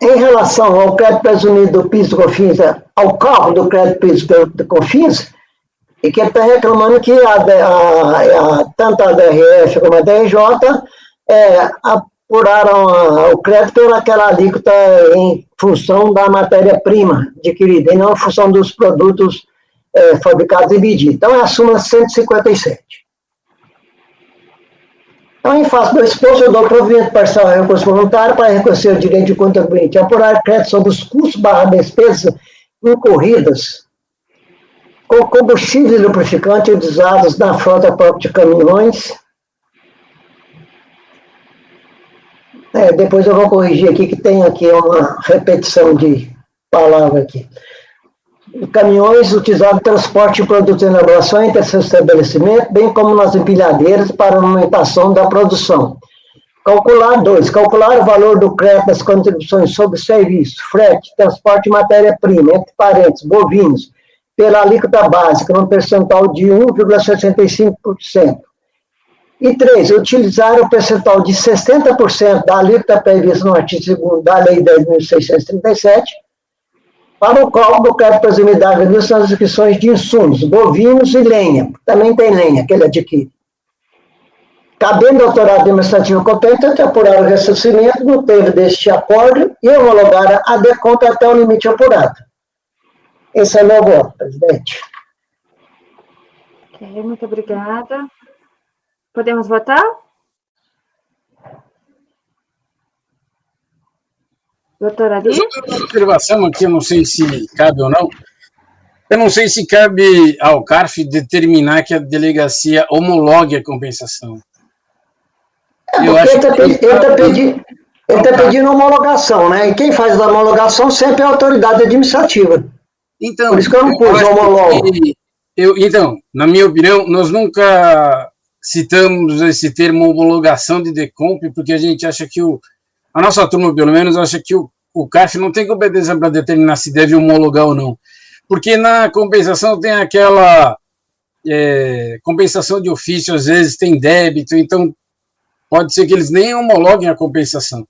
Em relação ao crédito presumido do PIS e COFINS, ao cálculo do crédito PIS e COFINS, e que ele está reclamando que tanto a DRF como a DRJ apuraram o crédito pelaquela alíquota em função da matéria-prima adquirida, e não em função dos produtos fabricados e vendidos. Então, é a súmula 157. Então, em face do exposto, eu dou provimento parcial ao recurso voluntário para reconhecer o direito do contribuinte a apurar crédito sobre os custos / despesas incorridas com combustíveis e lubrificantes utilizados na frota própria de caminhões. Depois eu vou corrigir aqui, que tem aqui uma repetição de palavra aqui. Caminhões utilizados no transporte de produtos de elaboração entre seus estabelecimentos, bem como nas empilhadeiras para a aumentação da produção. Calcular o valor do crédito das contribuições sobre serviço, frete, transporte de matéria-prima, entre parênteses, bovinos, pela alíquota básica, no percentual de 1,65%. E 3, utilizar o percentual de 60% da alíquota prevista no artigo 2º da Lei 10.637 para o cálculo do crédito presumido da agricultura nas inscrições de insumos, bovinos e lenha. Também tem lenha que ele adquire. Cabendo ao autorado administrativo competente apurar o ressarcimento no termo deste acordo e homologar a deconta até o limite apurado. Esse é meu voto, presidente. Ok, muito obrigada. Podemos votar? Doutora Ari? Eu tenho uma observação aqui, eu não sei se cabe ou não. Eu não sei se cabe ao CARF determinar que a delegacia homologue a compensação. Ele está pedindo homologação, né? E quem faz a homologação sempre é a autoridade administrativa. Então, por isso que eu não pus homólogo. Então, na minha opinião, nós nunca citamos esse termo homologação de decomp, porque a gente acha que a nossa turma, pelo menos, acha que o CARF não tem competência para determinar se deve homologar ou não. Porque na compensação tem aquela compensação de ofício, às vezes tem débito, então pode ser que eles nem homologuem a compensação.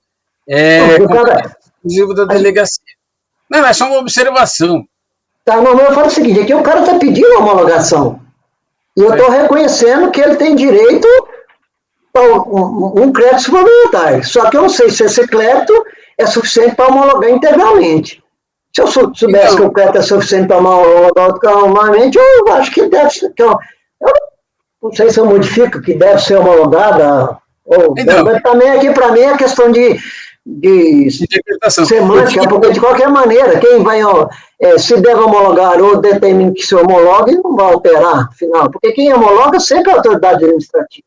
Exclusivo da delegacia. Não, é só uma observação. Tá, não, eu falo o seguinte, aqui o cara está pedindo homologação. E eu estou reconhecendo que ele tem direito a um crédito suplementar. Só que eu não sei se esse crédito é suficiente para homologar integralmente. Se eu soubesse que o crédito é suficiente para homologar integralmente, eu acho que deve ser. Eu não sei se eu modifico que deve ser homologada. Mas também aqui, para mim, é questão de semântica, porque de qualquer maneira, quem vai, se deve homologar ou determina que se homologue, não vai alterar, afinal, porque quem homologa sempre é a autoridade administrativa.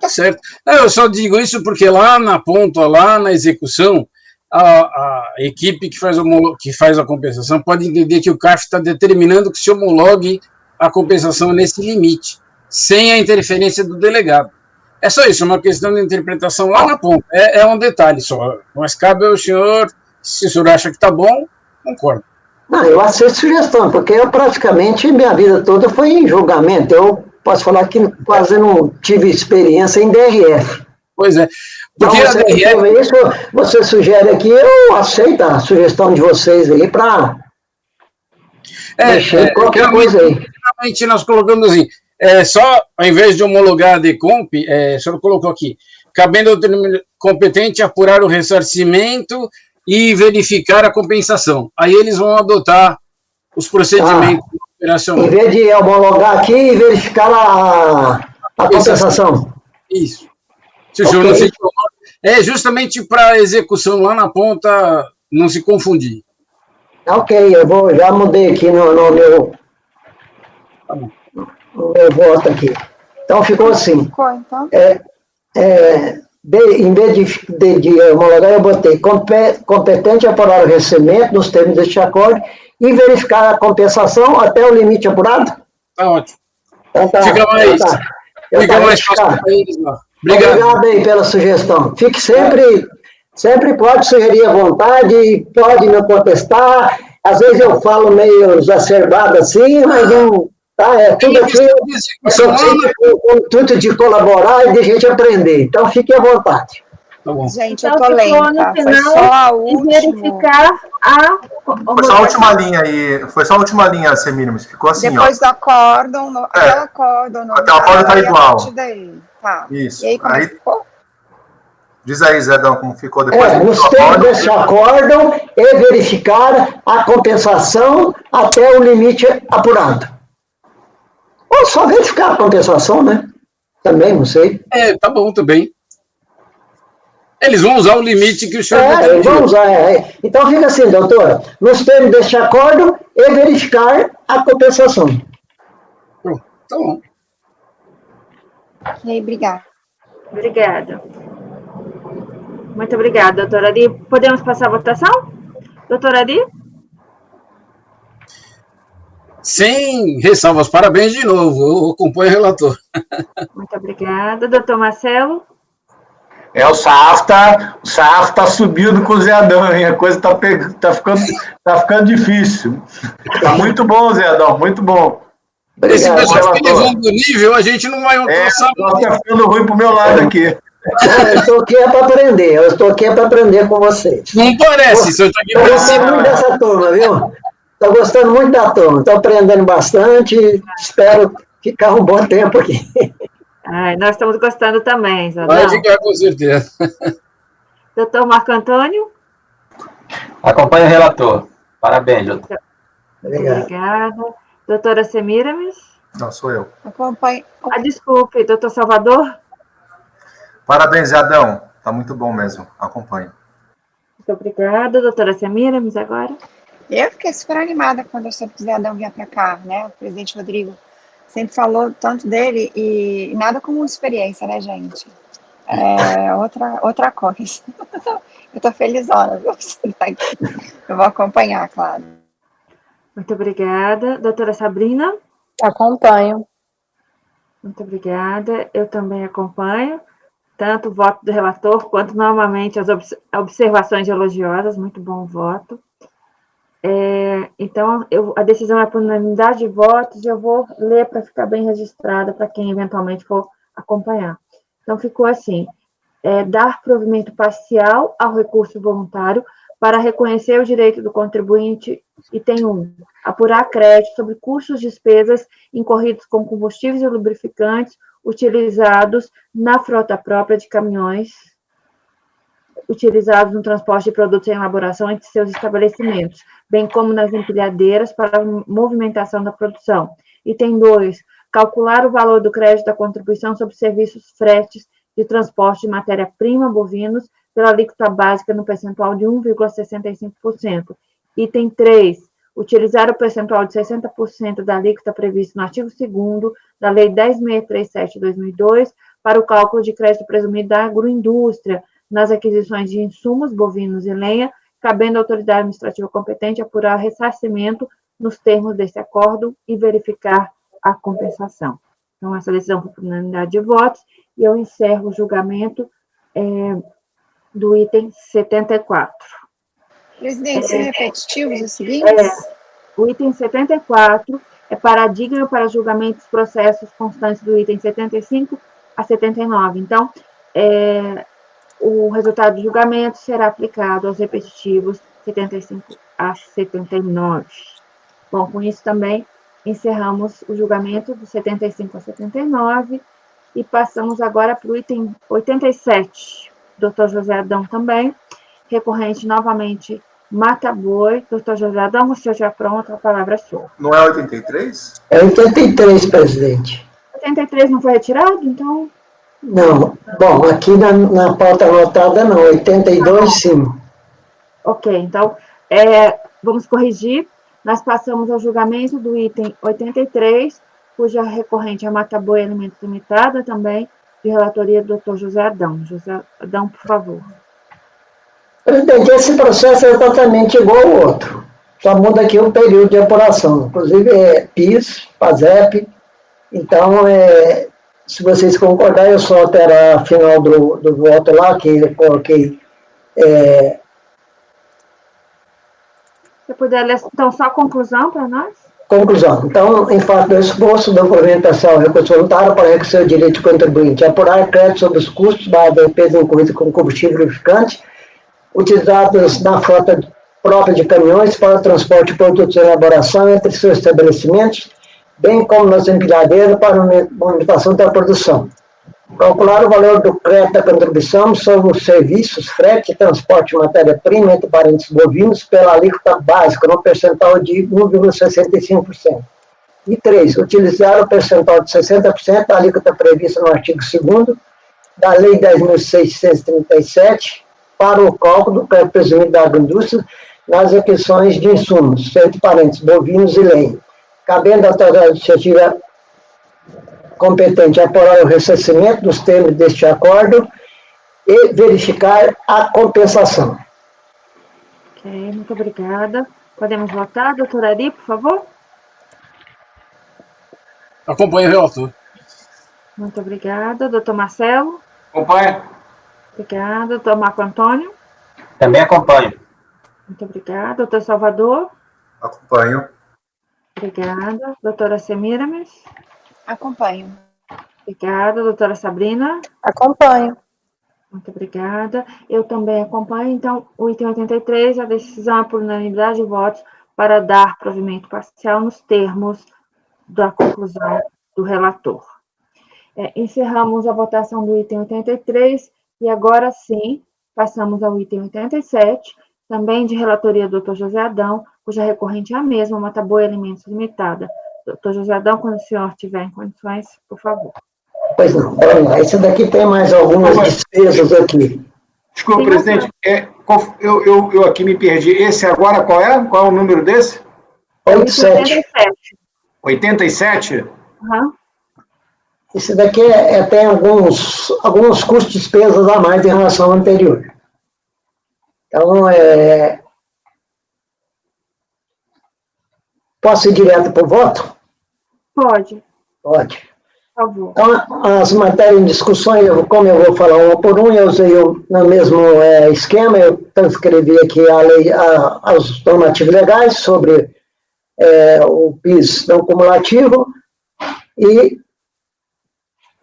Tá certo. Eu só digo isso porque lá na ponta, lá na execução, a equipe que faz a compensação pode entender que o CARF está determinando que se homologue a compensação nesse limite, sem a interferência do delegado. É só isso, uma questão de interpretação lá na ponta. É um detalhe só. Mas cabe ao senhor, se o senhor acha que está bom, concordo. Não, eu aceito sugestão, porque eu praticamente, minha vida toda foi em julgamento. Eu posso falar que quase não tive experiência em DRF. Pois é. Porque então, você sugere aqui, eu aceito a sugestão de vocês aí para mexer qualquer coisa aí. Realmente nós colocamos assim, só, ao invés de homologar a decomp, o senhor colocou aqui, cabendo ao competente apurar o ressarcimento e verificar a compensação. Aí eles vão adotar os procedimentos operacionais. Em vez de homologar aqui e verificar a compensação. Isso. Se o senhor não se incomoda, justamente para a execução lá na ponta não se confundir. Ok, eu já mudei aqui no meu... Tá bom. Eu voto aqui. Então, ficou assim. Então. Em vez de homologar, eu botei competente apurar o recebimento nos termos deste acordo e verificar a compensação até o limite apurado? Tá ótimo. Então, fica mais fácil para eles lá. Obrigado aí pela sugestão. Fique sempre pode sugerir à vontade, pode me contestar. Às vezes eu falo meio exacerbado assim, mas não... tudo aqui eu sou sempre com o intuito de colaborar e de gente aprender. Então, fique à vontade. Tá bom. Gente, Então, eu tô ficou lenta. no Foi final só a e última. verificar a Foi só a última linha aí. Foi só a última linha, Semiramis. Ficou assim, Depois do acórdão, até o acórdão até o acórdão tá e a igual. partir daí. Tá. Isso. E aí, como é que ficou? Diz aí, Zedão, como ficou depois Nos termos desse acórdão e verificar a compensação até o limite apurado. Ou só verificar a compensação, né? Também, não sei. Tá bom também. Eles vão usar o limite que o senhor Eles vão usar. Então fica assim, doutora. Nos termos deste acórdão e verificar a compensação. Tá bom. E aí, obrigada. Obrigada. Muito obrigada, doutora Adi. Podemos passar a votação? Doutora Adi? Sem ressalvas, parabéns de novo. Eu acompanho o relator. Muito obrigada. Doutor Marcelo? O SAF tá subindo com o Zé Adão, hein? A coisa tá ficando difícil. Tá muito bom, Zé Adão, muito bom. Esse Obrigado, pessoal fica elevando o nível, a gente não vai passar. Tá ficando ruim pro meu lado aqui. Eu estou aqui para aprender. Eu estou aqui para aprender com vocês. Não parece, senhor está aqui Estou para gostando cima. muito dessa turma, viu? Estou gostando muito da turma. Estou aprendendo bastante. Espero ficar um bom tempo aqui. Ai, nós estamos gostando também, Zadão. Vai ficar com certeza. Doutor Marco Antônio? Acompanha o relator. Parabéns, doutor. Obrigado. Obrigada. Doutora Semiramis? Não, sou eu. Acompanhe. Desculpe, doutor Salvador? Parabéns, Zé Adão. Tá muito bom mesmo. Acompanho. Muito obrigada. Doutora Semiramis, agora? Eu fiquei super animada quando eu soube que o Zé Adão vinha para cá, né? O presidente Rodrigo sempre falou tanto dele e nada como uma experiência, né, gente? Outra coisa. Eu tô felizona, viu? Eu vou acompanhar, claro. Muito obrigada. Doutora Sabrina? Acompanho. Muito obrigada. Eu também acompanho, tanto o voto do relator, quanto, novamente, as observações elogiosas. Muito bom o voto. Então, a decisão é por unanimidade de votos, e eu vou ler para ficar bem registrada para quem eventualmente for acompanhar. Então, ficou assim: dar provimento parcial ao recurso voluntário para reconhecer o direito do contribuinte, item 1, apurar crédito sobre custos e despesas incorridos com combustíveis e lubrificantes utilizados na frota própria de caminhões utilizados no transporte de produtos em elaboração entre seus estabelecimentos, bem como nas empilhadeiras para a movimentação da produção. Item 2, calcular o valor do crédito da contribuição sobre serviços fretes de transporte de matéria-prima bovinos pela alíquota básica no percentual de 1,65%. Item 3, utilizar o percentual de 60% da alíquota previsto no artigo 2º da Lei 10.637 de 2002 para o cálculo de crédito presumido da agroindústria nas aquisições de insumos bovinos e lenha, cabendo à autoridade administrativa competente apurar ressarcimento nos termos desse acordo e verificar a compensação. Então, essa decisão foi por unanimidade de votos, e eu encerro o julgamento do item 74. Presidente, são repetitivos os seguintes? O item 74 é paradigma para julgamento dos processos constantes do item 75 a 79. Então, o resultado do julgamento será aplicado aos repetitivos 75 a 79. Bom, com isso também encerramos o julgamento do 75 a 79 e passamos agora para o item 87. Doutor José Adão também, recorrente novamente Mata Boi. Doutor José Adão, o senhor já pronto, a palavra é sua. Não é 83? É 83, presidente. 83 não foi retirado, então... Não. Bom, aqui na pauta anotada não. 82, sim. Ok, então, vamos corrigir. Nós passamos ao julgamento do item 83, cuja recorrente é Mata Boi Alimentos Limitada, também de relatoria do Dr. José Adão. José Adão, por favor. Presidente, esse processo é exatamente igual ao outro. Só muda aqui o período de apuração. Inclusive, é PIS, PASEP. Então, se vocês concordarem, eu só alterar a final do voto lá, que eu coloquei. Você puder ler, então, só a conclusão para nós? Conclusão. Então, em face do exposto, da movimentação recurso voluntário para reconhecer o direito do contribuinte, apurar crédito sobre os custos da despesa incorrida com combustível lubrificante, utilizados na frota própria de caminhões para o transporte de produtos de elaboração entre seus estabelecimentos, bem como nas empilhadeiras para a movimentação da produção. Calcular o valor do crédito da contribuição sobre os serviços, frete e transporte de matéria-prima entre parentes bovinos pela alíquota básica, no percentual de 1,65%. E 3. Utilizar o percentual de 60% da alíquota prevista no artigo 2º da Lei 10.637 para o cálculo do crédito presumido da agroindústria nas aquisições de insumos, entre parentes bovinos e leite, cabendo à autoridade administrativa competente apurar o ressarcimento dos termos deste acordo e verificar a compensação. Ok, muito obrigada. Podemos votar, doutora Ari, por favor? Acompanho o relator. Muito obrigada. Doutor Marcelo? Acompanha. Obrigada. Doutor Marco Antônio? Também acompanho. Muito obrigada. Doutor Salvador? Acompanho. Obrigada. Doutora Semiramis? Acompanho. Obrigada. Doutora Sabrina? Acompanho. Muito obrigada. Eu também acompanho. Então, o item 83, a decisão é por unanimidade de votos para dar provimento parcial nos termos da conclusão do relator. Encerramos a votação do item 83 e agora sim passamos ao item 87, também de relatoria do Dr. José Adão, cuja recorrente é a mesma, Mataboa Alimentos Limitada. Dr. José Adão, quando o senhor tiver em condições, por favor. Pois não, vamos lá. Esse daqui tem mais algumas despesas aqui. Desculpa, Sim, presidente, eu aqui me perdi. Esse agora qual é? Qual é o número desse? 87. 87? Uhum. Esse daqui tem alguns custos e despesas a mais em relação ao anterior. Então, posso ir direto para o voto? Pode. Pode. Por favor. Então, as matérias em discussão, como eu vou falar uma por uma, eu usei no mesmo esquema, eu transcrevi aqui a lei, os normativos legais sobre o PIS não cumulativo e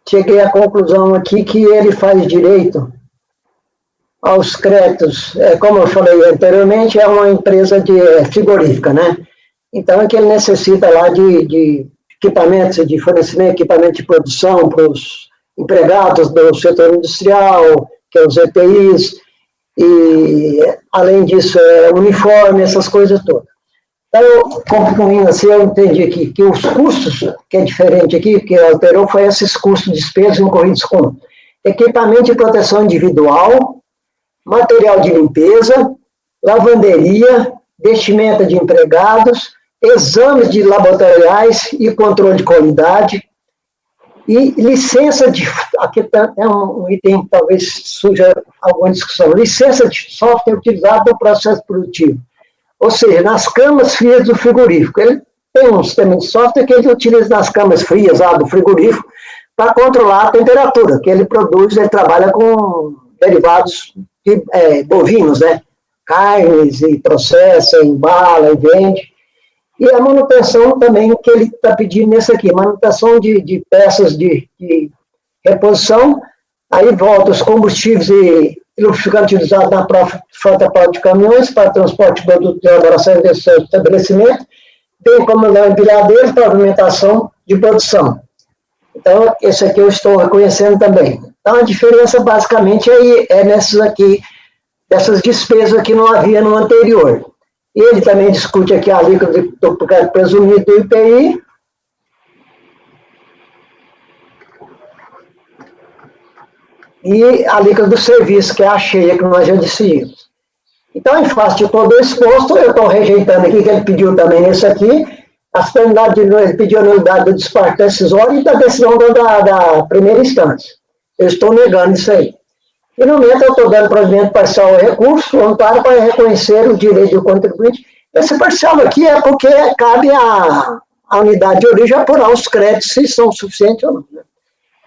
cheguei à conclusão aqui que ele faz direito aos créditos, como eu falei anteriormente, é uma empresa frigorífica, né? Então, é que ele necessita lá de equipamentos de fornecimento, equipamento de produção para os empregados do setor industrial, que é os EPIs, e, além disso, uniforme, essas coisas todas. Então, concluindo assim, eu entendi aqui que os custos, que é diferente aqui, que alterou, foi esses custos de despesas incorridos com equipamento de proteção individual, material de limpeza, lavanderia, vestimenta de empregados, exames de laboratoriais e controle de qualidade, e licença de... Aqui é um item que talvez surja alguma discussão. Licença de software utilizado no processo produtivo. Ou seja, nas camas frias do frigorífico. Ele tem um sistema de software que ele utiliza nas camas frias lá do frigorífico para controlar a temperatura, que ele produz, ele trabalha com derivados bovinos, né? Carnes, e processa, embala, e vende. E a manutenção também que ele está pedindo nesse aqui, manutenção de peças de reposição, aí volta os combustíveis e lubrificante utilizado na frota de caminhões para transporte de produtos de elaboração desse estabelecimento, bem como na empilhadeira para alimentação de produção. Então, esse aqui eu estou reconhecendo também. Então, a diferença basicamente é nessas aqui, dessas despesas que não havia no anterior. Ele também discute aqui a alíquota do crédito presumido do IPI, e a alíquota do serviço, que é a cheia, que nós já decidimos. Então, em face de todo o exposto, eu estou rejeitando aqui, que ele pediu também nesse aqui, ele pediu a nulidade do despacho decisório e da decisão da primeira instância. Eu estou negando isso aí. E, no momento, eu estou dando provimento parcial ao recurso voluntário para reconhecer o direito do contribuinte. Esse parcial aqui é porque cabe à unidade de origem apurar os créditos, se são suficientes ou não. Né?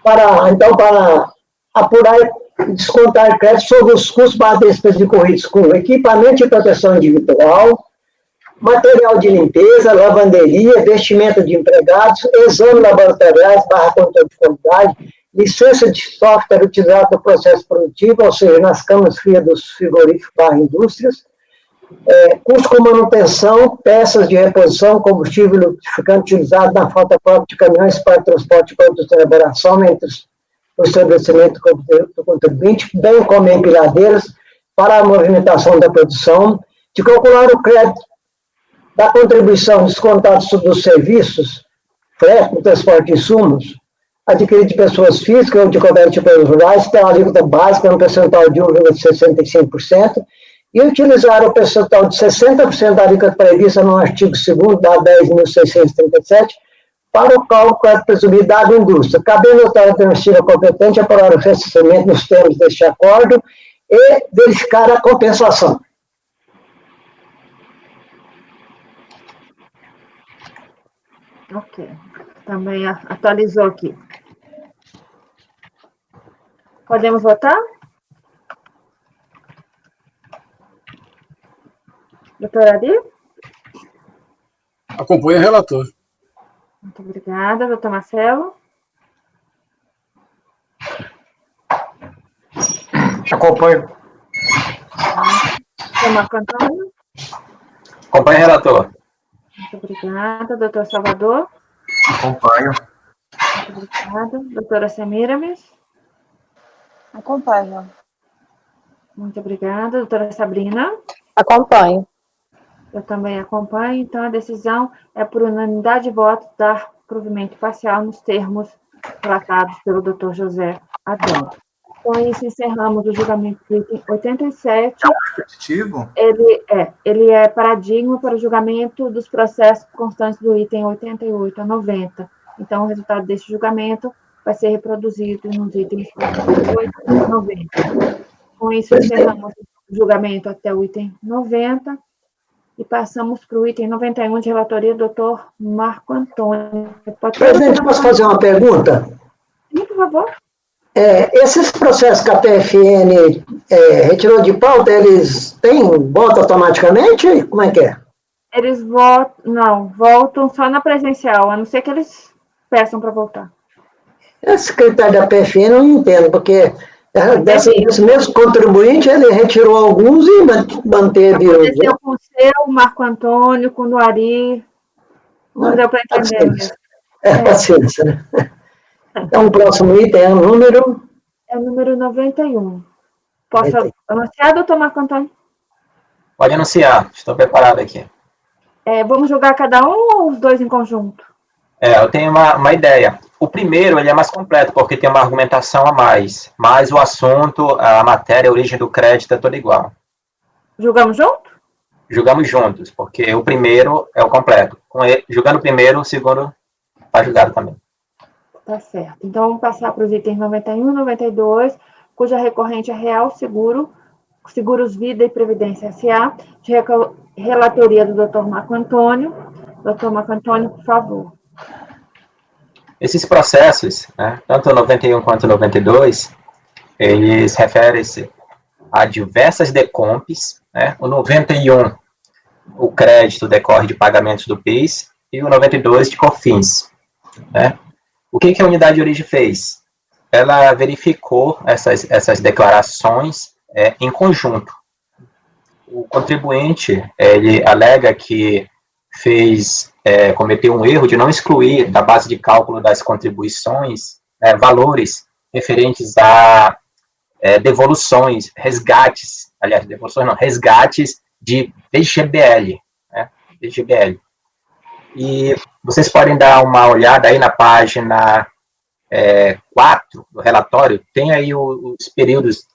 Para apurar e descontar crédito sobre os custos para despesas incorridos com equipamento de proteção individual, material de limpeza, lavanderia, vestimenta de empregados, exame laboratoriais, controle de qualidade, licença de software utilizado no processo produtivo, ou seja, nas câmaras frias dos frigoríficos indústrias, custo com manutenção, peças de reposição, combustível e lubrificante utilizado na frota própria de caminhões para transporte de produtos de elaboração entre o estabelecimento do contribuinte, bem como empilhadeiras para a movimentação da produção, de calcular o crédito da contribuição descontado dos serviços, frete, transporte de insumos, adquirido de pessoas físicas ou de qualquer tipo de rurais, tem uma alíquota básica no percentual de 1,65%, e utilizar o percentual de 60% da alíquota prevista no artigo 2º da 10.637 para o cálculo presumido da indústria, cabendo à autoridade administrativa competente aprovar o recebimento nos termos deste acordo e verificar a compensação. Ok. Também atualizou aqui. Podemos votar? Doutora Ari? Acompanha o relator. Muito obrigada. Doutor Marcelo? Acompanho. Doutor Marco Antônio? Acompanha o relator. Muito obrigada. Doutor Salvador? Acompanho. Muito obrigada. Doutora Semiramis? Acompanho. Muito obrigada. Doutora Sabrina? Acompanho. Eu também acompanho. Então, a decisão é por unanimidade de votos dar provimento parcial nos termos relatados pelo doutor José Adão. Com isso, encerramos o julgamento do item 87. Repetitivo? Ele é paradigma para o julgamento dos processos constantes do item 88 a 90. Então, o resultado deste julgamento vai ser reproduzido nos itens 88 a 90. Com isso, encerramos o julgamento até o item 90 e passamos para o item 91 de relatoria do doutor Marco Antônio. Presidente, posso fazer uma pergunta? Sim, por favor. Esses processos que a PFN retirou de pauta, eles votam automaticamente? Como é que é? Eles voltam só na presencial, a não ser que eles peçam para voltar. Esse secretário da PFN eu não entendo, porque desse mesmo contribuinte, ele retirou alguns e manteve os. Aconteceu com o seu, Marco Antônio, com o Ari. Não deu para entender. Paciência, né? Então, o próximo item é o número? É o número 91. Posso anunciar, doutor Marco Antônio? Pode anunciar, estou preparado aqui. Vamos julgar cada um ou os dois em conjunto? Eu tenho uma ideia. O primeiro, ele é mais completo, porque tem uma argumentação a mais. Mas o assunto, a matéria, a origem do crédito é toda igual. Julgamos junto? Julgamos juntos, porque o primeiro é o completo. Julgando o primeiro, o segundo está julgado também. Tá certo. Então, vamos passar para os itens 91 e 92, cuja recorrente é Real Seguros Vida e Previdência S.A., de relatoria do Dr. Marco Antônio. Dr. Marco Antônio, por favor. Esses processos, né, tanto o 91 quanto o 92, eles referem-se a diversas decompes, né? O 91, o crédito decorre de pagamentos do PIS, e o 92 de COFINS, né? O que a unidade de origem fez? Ela verificou essas declarações em conjunto. O contribuinte, ele alega que cometeu um erro de não excluir da base de cálculo das contribuições valores referentes a devoluções, resgates, aliás, devoluções não, resgates de VGBL, né? VGBL. E vocês podem dar uma olhada aí na página 4 do relatório, tem aí os períodos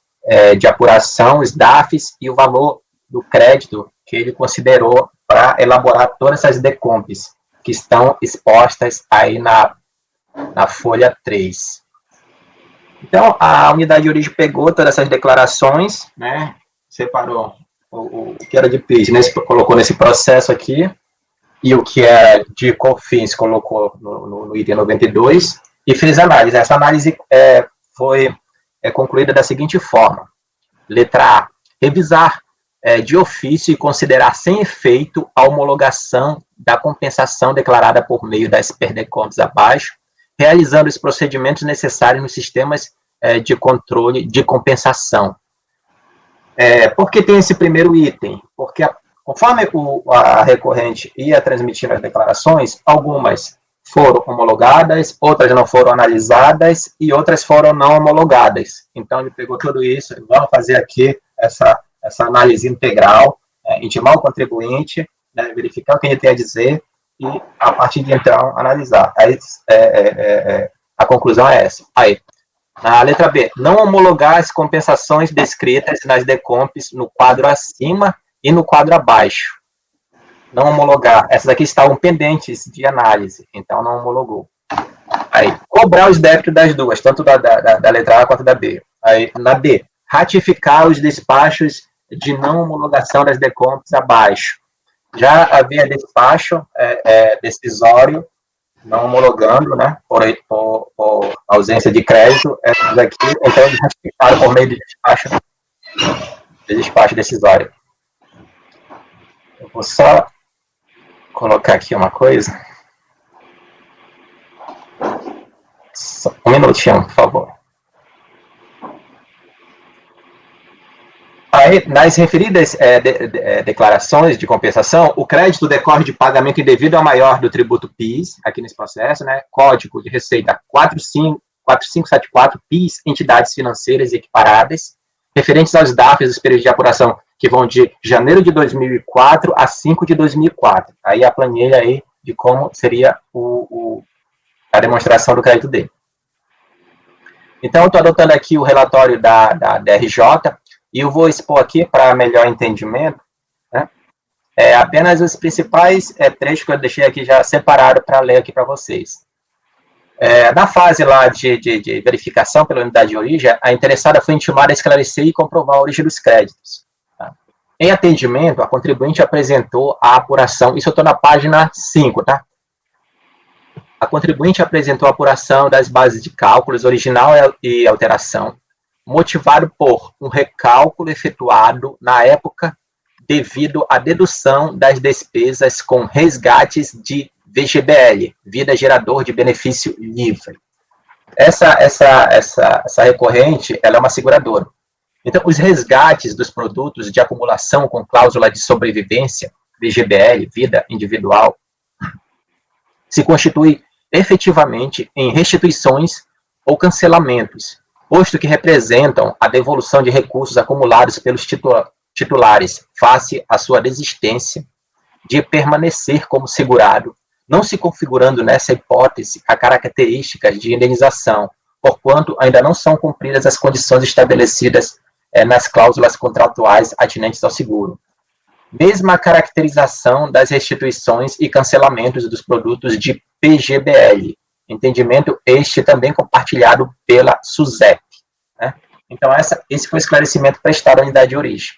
de apuração, os DAFs e o valor do crédito que ele considerou para elaborar todas essas decompes que estão expostas aí na folha 3. Então, a unidade de origem pegou todas essas declarações, né, separou o que era de PIS, colocou nesse processo aqui, e o que é de COFINS colocou no item 92, e fez análise. Essa análise foi concluída da seguinte forma. Letra A, revisar de ofício e considerar sem efeito a homologação da compensação declarada por meio das perdecontas abaixo, realizando os procedimentos necessários nos sistemas de controle de compensação. Por que tem esse primeiro item? Porque, conforme a recorrente ia transmitindo as declarações, algumas foram homologadas, outras não foram analisadas e outras foram não homologadas. Então, ele pegou tudo isso, vamos fazer aqui essa análise integral, intimar o contribuinte, né, verificar o que ele tem a dizer e, a partir de então, analisar. Aí, a conclusão é essa. Aí, na letra B, não homologar as compensações descritas nas decomps no quadro acima e no quadro abaixo. Não homologar. Essas aqui estavam pendentes de análise, então não homologou. Aí, cobrar os débitos das duas, tanto da letra A quanto da B. Aí, na D, ratificar os despachos de não homologação das decomps abaixo. Já havia despacho decisório, não homologando, né, por ausência de crédito, essas aqui, então eles ratificaram por meio de despacho decisório. Eu vou só colocar aqui uma coisa. Só um minutinho, por favor. Aí, nas referidas declarações de compensação, o crédito decorre de pagamento indevido ao maior do tributo PIS, aqui nesse processo, né, código de receita 4574 PIS, entidades financeiras equiparadas, referentes aos DARFs dos períodos de apuração que vão de janeiro de 2004 a 5 de 2004. Aí a planilha aí de como seria a demonstração do crédito dele. Então, eu estou adotando aqui o relatório da DRJ, e eu vou expor aqui para melhor entendimento, né, apenas os principais trechos que eu deixei aqui já separado para ler aqui para vocês. Na fase lá de verificação pela unidade de origem, a interessada foi intimada a esclarecer e comprovar a origem dos créditos. Tá? Em atendimento, a contribuinte apresentou a apuração, isso eu estou na página 5, tá? A contribuinte apresentou a apuração das bases de cálculos, original e alteração, motivado por um recálculo efetuado na época devido à dedução das despesas com resgates de VGBL, Vida Gerador de Benefício Livre. Essa recorrente, ela é uma seguradora. Então, os resgates dos produtos de acumulação com cláusula de sobrevivência, VGBL, Vida Individual, se constitui efetivamente em restituições ou cancelamentos, posto que representam a devolução de recursos acumulados pelos titulares face à sua desistência de permanecer como segurado, não se configurando nessa hipótese a características de indenização, porquanto ainda não são cumpridas as condições estabelecidas nas cláusulas contratuais atinentes ao seguro. Mesma caracterização das restituições e cancelamentos dos produtos de PGBL, entendimento este também compartilhado pela SUSEP. Né? Então, esse foi o esclarecimento prestado à unidade de origem.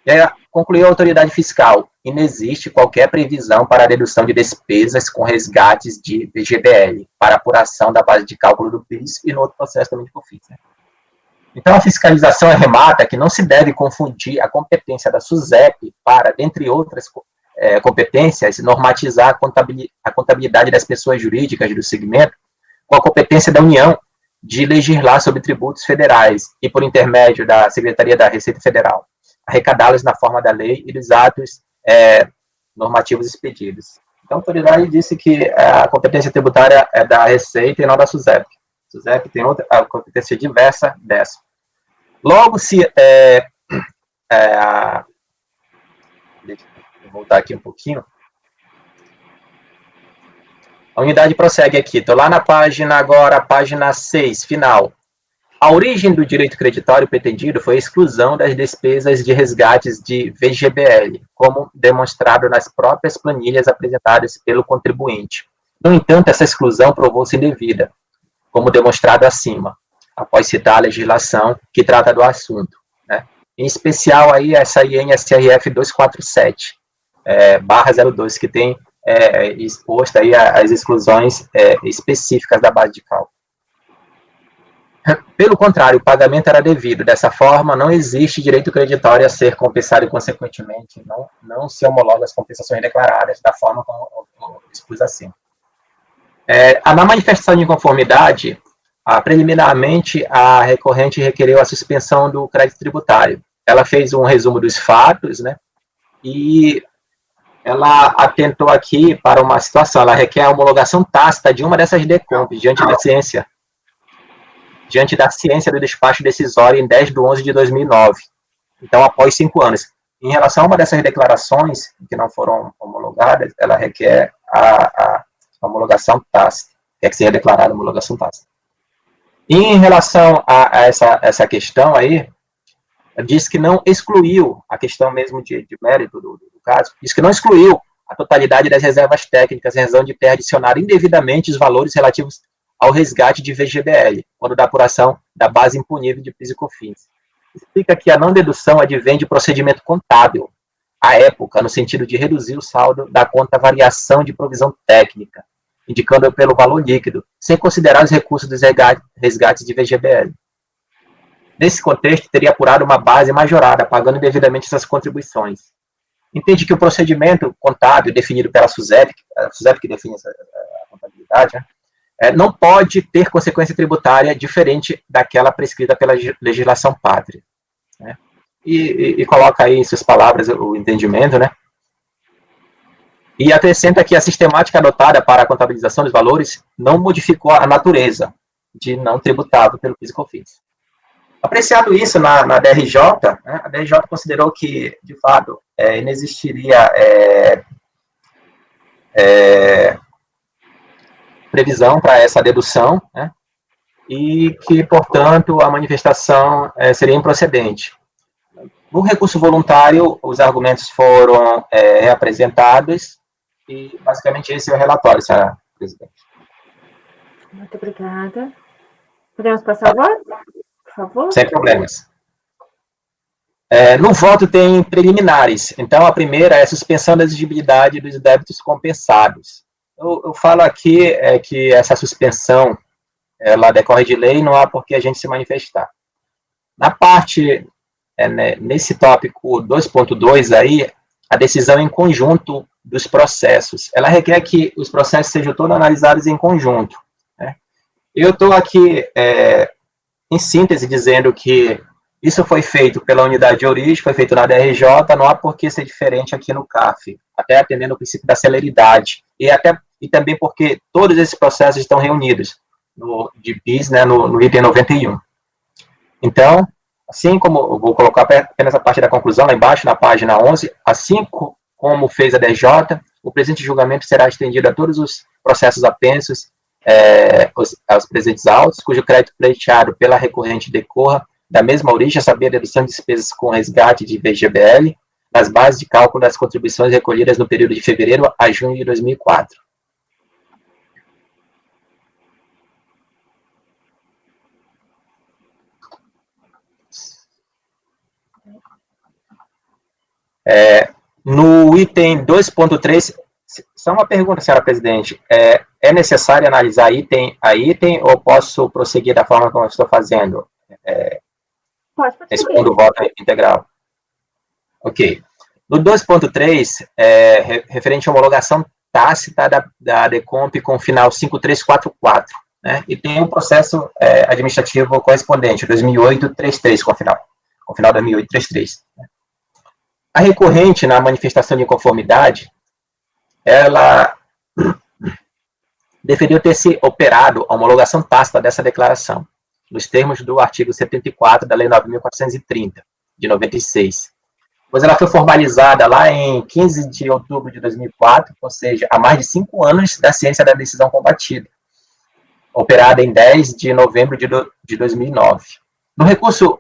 E aí, concluiu a autoridade fiscal, inexiste qualquer previsão para a dedução de despesas com resgates de VGBL, para apuração da base de cálculo do PIS e no outro processo também de COFINS. Né? Então, a fiscalização remata que não se deve confundir a competência da SUSEP para, dentre outras competências, normatizar a contabilidade das pessoas jurídicas do segmento com a competência da União de legislar sobre tributos federais e, por intermédio da Secretaria da Receita Federal, arrecadá-los na forma da lei e dos atos normativos expedidos. Então, a autoridade disse que a competência tributária é da Receita e não da SUSEP. A SUSEP tem outra competência diversa dessa. Logo, se vou voltar aqui um pouquinho. A unidade prossegue aqui, estou lá na página agora, página 6, final. A origem do direito creditório pretendido foi a exclusão das despesas de resgates de VGBL, como demonstrado nas próprias planilhas apresentadas pelo contribuinte. No entanto, essa exclusão provou-se indevida, como demonstrado acima, após citar a legislação que trata do assunto. Né? Em especial, aí, essa INSRF 247, /02, que tem exposto aí as exclusões específicas da base de cálculo. Pelo contrário, o pagamento era devido. Dessa forma, não existe direito creditório a ser compensado e, consequentemente, não se homologam as compensações declaradas da forma como eu expus acima. Na manifestação de inconformidade, preliminarmente, a recorrente requereu a suspensão do crédito tributário. Ela fez um resumo dos fatos, né, e ela atentou aqui para uma situação. Ela requer a homologação tácita de uma dessas DECOMPs diante da ciência do despacho decisório em 10/11/2009, então após 5 anos. Em relação a uma dessas declarações que não foram homologadas, ela requer a homologação tácita, quer que seja declarada a homologação tácita. E em relação a essa questão aí, diz que não excluiu a questão mesmo de mérito do caso, diz que não excluiu a totalidade das reservas técnicas em razão de ter adicionado indevidamente os valores relativos ao resgate de VGBL, quando da apuração da base imponível de PIS e COFINS. Explica que a não dedução advém de procedimento contábil, à época, no sentido de reduzir o saldo da conta variação de provisão técnica, indicando pelo valor líquido, sem considerar os recursos dos resgates de VGBL. Nesse contexto, teria apurado uma base majorada, pagando indevidamente essas contribuições. Entende que o procedimento contábil definido pela SUSEP, a SUSEP que define a contabilidade, né, não pode ter consequência tributária diferente daquela prescrita pela legislação pátria. Né? E coloca aí em suas palavras o entendimento, né? E acrescenta que a sistemática adotada para a contabilização dos valores não modificou a natureza de não tributável pelo PIS e COFINS. Apreciado isso na DRJ, né, a DRJ considerou que, de fato, inexistiria previsão para essa dedução, né, e que, portanto, a manifestação seria improcedente. No recurso voluntário, os argumentos foram reapresentados e, basicamente, esse é o relatório, senhora presidente. Muito obrigada. Podemos passar agora? Por favor. Sem problemas. No voto tem preliminares. Então, a primeira é a suspensão da exigibilidade dos débitos compensados. Eu falo aqui que essa suspensão ela decorre de lei, não há por que a gente se manifestar. Na parte, nesse tópico 2.2 aí, a decisão em conjunto dos processos. Ela requer que os processos sejam todos analisados em conjunto. Né? Eu estou aqui, em síntese, dizendo que isso foi feito pela unidade de origem, foi feito na DRJ, não há por que ser diferente aqui no CAF, até atendendo o princípio da celeridade, e também porque todos esses processos estão reunidos de PIS, né, no item 91. Então, assim como, eu vou colocar apenas a parte da conclusão lá embaixo, na página 11, assim como fez a DRJ, o presente julgamento será estendido a todos os processos apensos aos presentes autos, cujo crédito pleiteado pela recorrente decorra da mesma origem, a saber, a dedução de despesas com resgate de VGBL, nas bases de cálculo das contribuições recolhidas no período de fevereiro a junho de 2004. No item 2.3, só uma pergunta, senhora presidente, é necessário analisar item a item ou posso prosseguir da forma como eu estou fazendo? Pode prosseguir. Respondo o voto integral. Ok. No 2.3, referente à homologação tácita da DECOMP com final 5344, né, e tem um processo administrativo correspondente, 2008-33, com final 2008-33. Né. A recorrente, na manifestação de inconformidade, ela deferiu ter se operado a homologação tácita dessa declaração, nos termos do artigo 74 da Lei 9.430, de 96, pois ela foi formalizada lá em 15 de outubro de 2004, ou seja, há mais de 5 anos da ciência da decisão combatida, operada em 10 de novembro de 2009. No recurso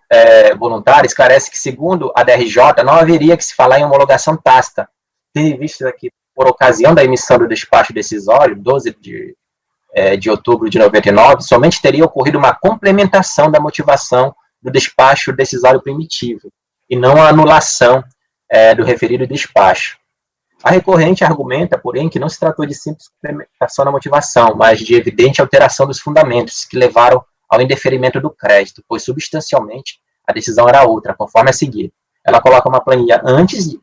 voluntário, esclarece que, segundo a DRJ, não haveria que se falar em homologação tácita, tendo visto aqui, por ocasião da emissão do despacho decisório, 12 de outubro de 99, somente teria ocorrido uma complementação da motivação do despacho decisório primitivo, e não a anulação do referido despacho. A recorrente argumenta, porém, que não se tratou de simples complementação da motivação, mas de evidente alteração dos fundamentos, que levaram ao indeferimento do crédito, pois substancialmente a decisão era outra, conforme a seguir. Ela coloca uma planilha antes,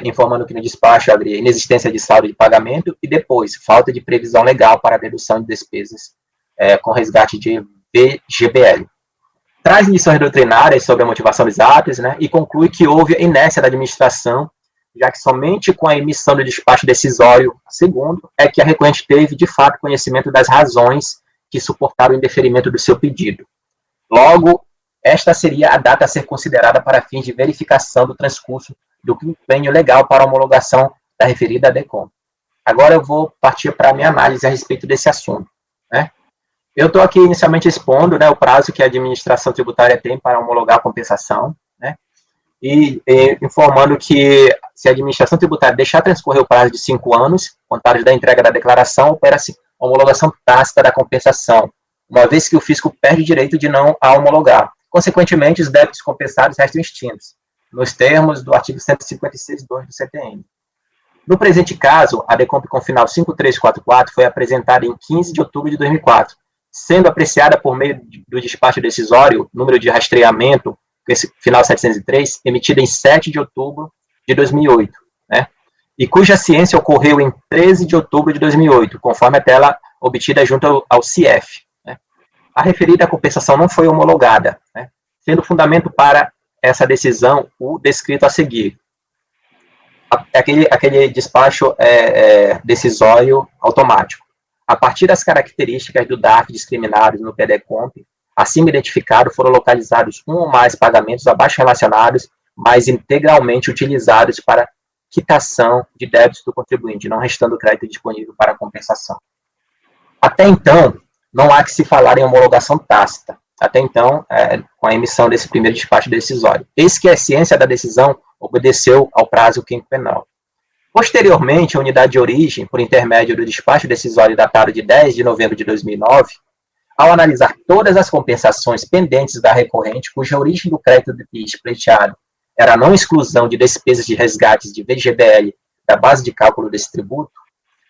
informando que no despacho haveria inexistência de saldo de pagamento, e depois, falta de previsão legal para a dedução de despesas com resgate de VGBL. Traz lições doutrinárias sobre a motivação dos atos, né, e conclui que houve inércia da administração, já que somente com a emissão do despacho decisório segundo é que a recorrente teve, de fato, conhecimento das razões que suportaram o indeferimento do seu pedido. Logo, esta seria a data a ser considerada para fins de verificação do transcurso do empenho legal para a homologação da referida DECOM. Agora eu vou partir para a minha análise a respeito desse assunto, né? Eu estou aqui inicialmente expondo, né, o prazo que a administração tributária tem para homologar a compensação, né, e informando que se a administração tributária deixar transcorrer o prazo de 5 anos, contados da entrega da declaração, opera-se a homologação tácita da compensação, uma vez que o fisco perde o direito de não a homologar. Consequentemente, os débitos compensados restam extintos, nos termos do artigo 156.2 do CTN. No presente caso, a DECOMP com final 5344 foi apresentada em 15 de outubro de 2004, sendo apreciada por meio do despacho decisório, número de rastreamento, esse final 703, emitida em 7 de outubro de 2008, né, e cuja ciência ocorreu em 13 de outubro de 2008, conforme a tela obtida junto ao CIEF. Né. A referida compensação não foi homologada, né, sendo fundamento para essa decisão o descrito a seguir. Aquele despacho decisório automático. A partir das características do DARF discriminados no PDCOMP, acima identificado, foram localizados um ou mais pagamentos abaixo relacionados, mas integralmente utilizados para quitação de débitos do contribuinte, não restando crédito disponível para compensação. Até então, não há que se falar em homologação tácita. Até então, com a emissão desse primeiro despacho decisório. Eis que a ciência da decisão obedeceu ao prazo quinquenal. Posteriormente, a unidade de origem, por intermédio do despacho decisório datado de 10 de novembro de 2009, ao analisar todas as compensações pendentes da recorrente, cuja origem do crédito de PIS pleiteado era a não exclusão de despesas de resgates de VGBL da base de cálculo desse tributo,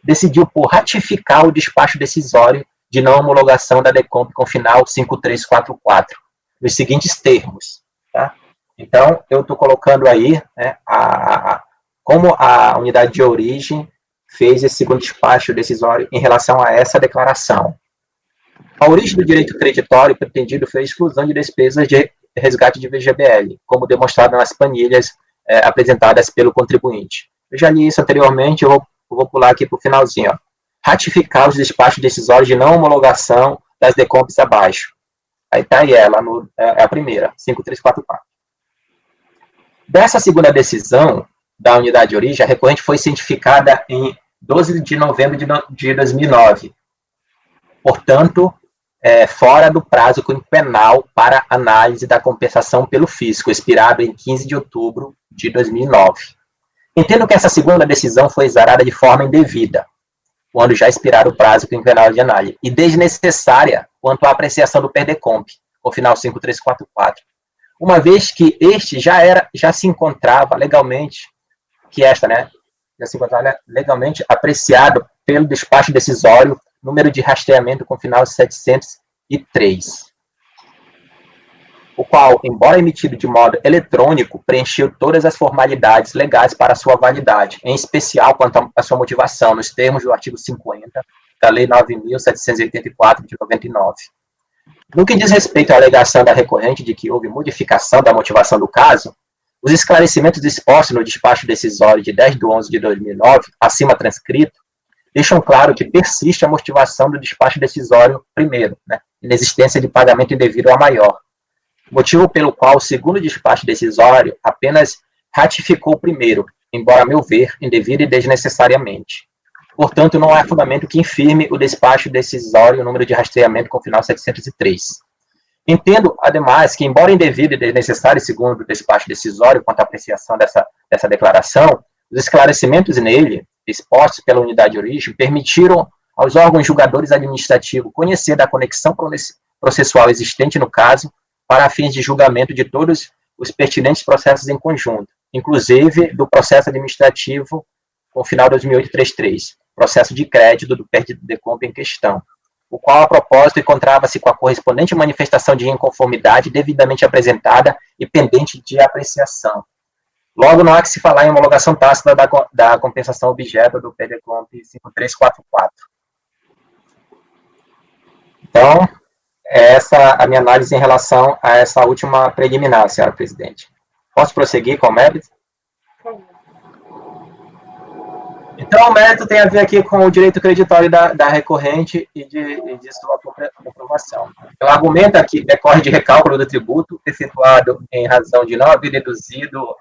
decidiu por ratificar o despacho decisório de não homologação da DECOMP com final 5344, nos seguintes termos. Tá? Então, eu estou colocando aí, né, como a unidade de origem fez esse segundo despacho decisório em relação a essa declaração. A origem do direito creditório pretendido foi a exclusão de despesas de resgate de VGBL, como demonstrado nas planilhas apresentadas pelo contribuinte. Eu já li isso anteriormente, eu vou pular aqui para o finalzinho. Ó. Ratificar os despachos decisórios de não homologação das DECOMPs abaixo. Aí está aí ela, é a primeira, 5344. Dessa segunda decisão, da unidade de origem, a recorrente foi cientificada em 12 de novembro de 2009. Portanto, fora do prazo quinquenal para análise da compensação pelo fisco, expirado em 15 de outubro de 2009. Entendo que essa segunda decisão foi exarada de forma indevida, quando já expirara o prazo quinquenal de análise, e desnecessária quanto à apreciação do PERDECOMP, o final 5344, uma vez que este já se encontrava legalmente, já se encontrava legalmente apreciado pelo despacho decisório, número de rastreamento com final 703, o qual, embora emitido de modo eletrônico, preencheu todas as formalidades legais para sua validade, em especial quanto à sua motivação, nos termos do artigo 50 da Lei 9.784, de 99. No que diz respeito à alegação da recorrente de que houve modificação da motivação do caso, os esclarecimentos expostos no despacho decisório de 10 de 11 de 2009, acima transcrito, deixam claro que persiste a motivação do despacho decisório primeiro, inexistência de pagamento indevido a maior, motivo pelo qual o segundo despacho decisório apenas ratificou o primeiro, embora, a meu ver, indevido e desnecessariamente. Portanto, não há fundamento que infirme o despacho decisório, número de rastreamento com final 703. Entendo, ademais, que, embora indevido e desnecessário, segundo o despacho decisório quanto à apreciação dessa declaração, os esclarecimentos nele, expostos pela unidade de origem, permitiram aos órgãos julgadores administrativos conhecer da conexão processual existente no caso, para fins de julgamento de todos os pertinentes processos em conjunto, inclusive do processo administrativo com final 2833, processo de crédito do PERDECOMP em questão. o qual a propósito encontrava-se com a correspondente manifestação de inconformidade devidamente apresentada e pendente de apreciação. Logo, não há que se falar em homologação tácita da compensação objeto do PDComp 5344. Então, essa é a minha análise em relação a essa última preliminar, senhora presidente. Posso prosseguir com o mérito? Então, o mérito tem a ver aqui com o direito creditório da recorrente e de sua comprovação. Então, argumenta que decorre de recálculo do tributo efetuado em razão de não haver deduzido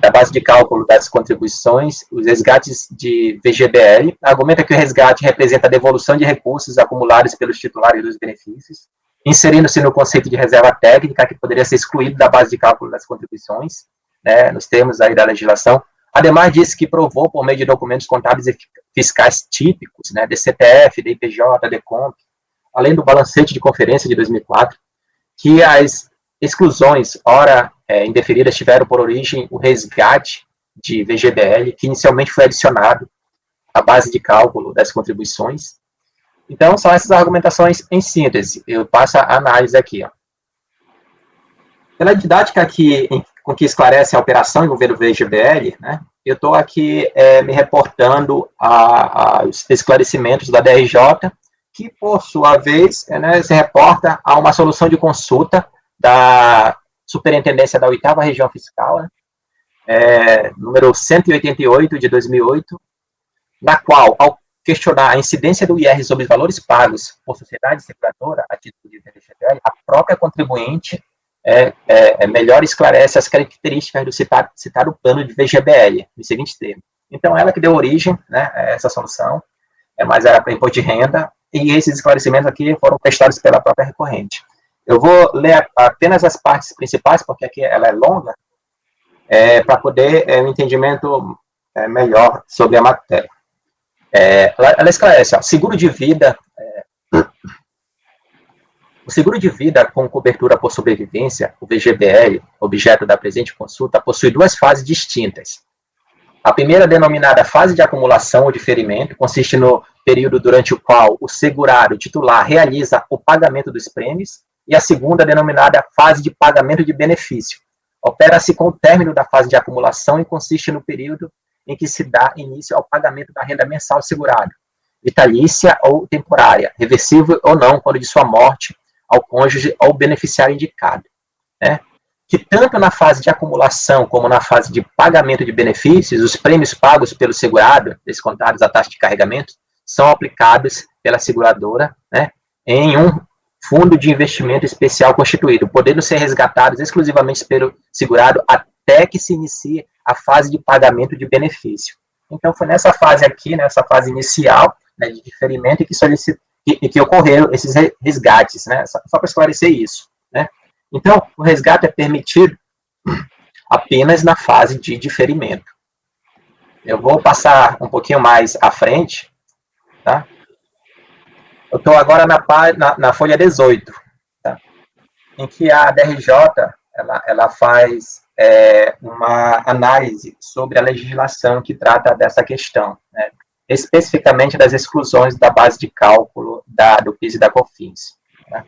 da base de cálculo das contribuições, os resgates de VGBL. Argumenta que o resgate representa a devolução de recursos acumulados pelos titulares dos benefícios, inserindo-se no conceito de reserva técnica, que poderia ser excluído da base de cálculo das contribuições, né, nos termos aí da legislação. Ademais, disse que provou, por meio de documentos contábeis e fiscais típicos, né, DCTF, DIPJ, DECOMP, além do balancete de conferência de 2004, que as exclusões, ora indeferidas, tiveram por origem o resgate de VGBL, que inicialmente foi adicionado à base de cálculo das contribuições. Então, são essas argumentações em síntese. Eu passo a análise aqui. Ó. Pela didática com que esclarece a operação envolvendo o VGBL, né, eu estou aqui me reportando aos esclarecimentos da DRJ, que, por sua vez, né, se reporta a uma solução de consulta da Superintendência da 8ª Região Fiscal, né, número 188 de 2008, na qual, ao questionar a incidência do IR sobre os valores pagos por sociedade seguradora a título de VGBL, a própria contribuinte melhor esclarece as características do citado plano de VGBL, no seguinte termo. Então, ela que deu origem, né, a essa solução, mas era para imposto de renda, e esses esclarecimentos aqui foram prestados pela própria recorrente. Eu vou ler apenas as partes principais, porque aqui ela é longa, para poder um entendimento melhor sobre a matéria. Ela esclarece, ó, seguro de vida... O seguro de vida com cobertura por sobrevivência, o VGBL, objeto da presente consulta, possui duas fases distintas. A primeira, denominada fase de acumulação ou diferimento, consiste no período durante o qual o segurado titular realiza o pagamento dos prêmios, e a segunda, denominada fase de pagamento de benefício. Opera-se com o término da fase de acumulação e consiste no período em que se dá início ao pagamento da renda mensal segurado, vitalícia ou temporária, reversível ou não, quando de sua morte, ao cônjuge ou beneficiário indicado, né? Que tanto na fase de acumulação como na fase de pagamento de benefícios, os prêmios pagos pelo segurado, descontados a taxa de carregamento, são aplicados pela seguradora, né, em um fundo de investimento especial constituído, podendo ser resgatados exclusivamente pelo segurado até que se inicie a fase de pagamento de benefício. Então, foi nessa fase aqui, nessa fase inicial, né, de diferimento, que ocorreram esses resgates, né? Só para esclarecer isso, né? Então, o resgate é permitido apenas na fase de diferimento. Eu vou passar um pouquinho mais à frente, tá? Eu estou agora na folha 18, tá? Em que a DRJ ela faz uma análise sobre a legislação que trata dessa questão, né? Especificamente das exclusões da base de cálculo do PIS e da COFINS. Né?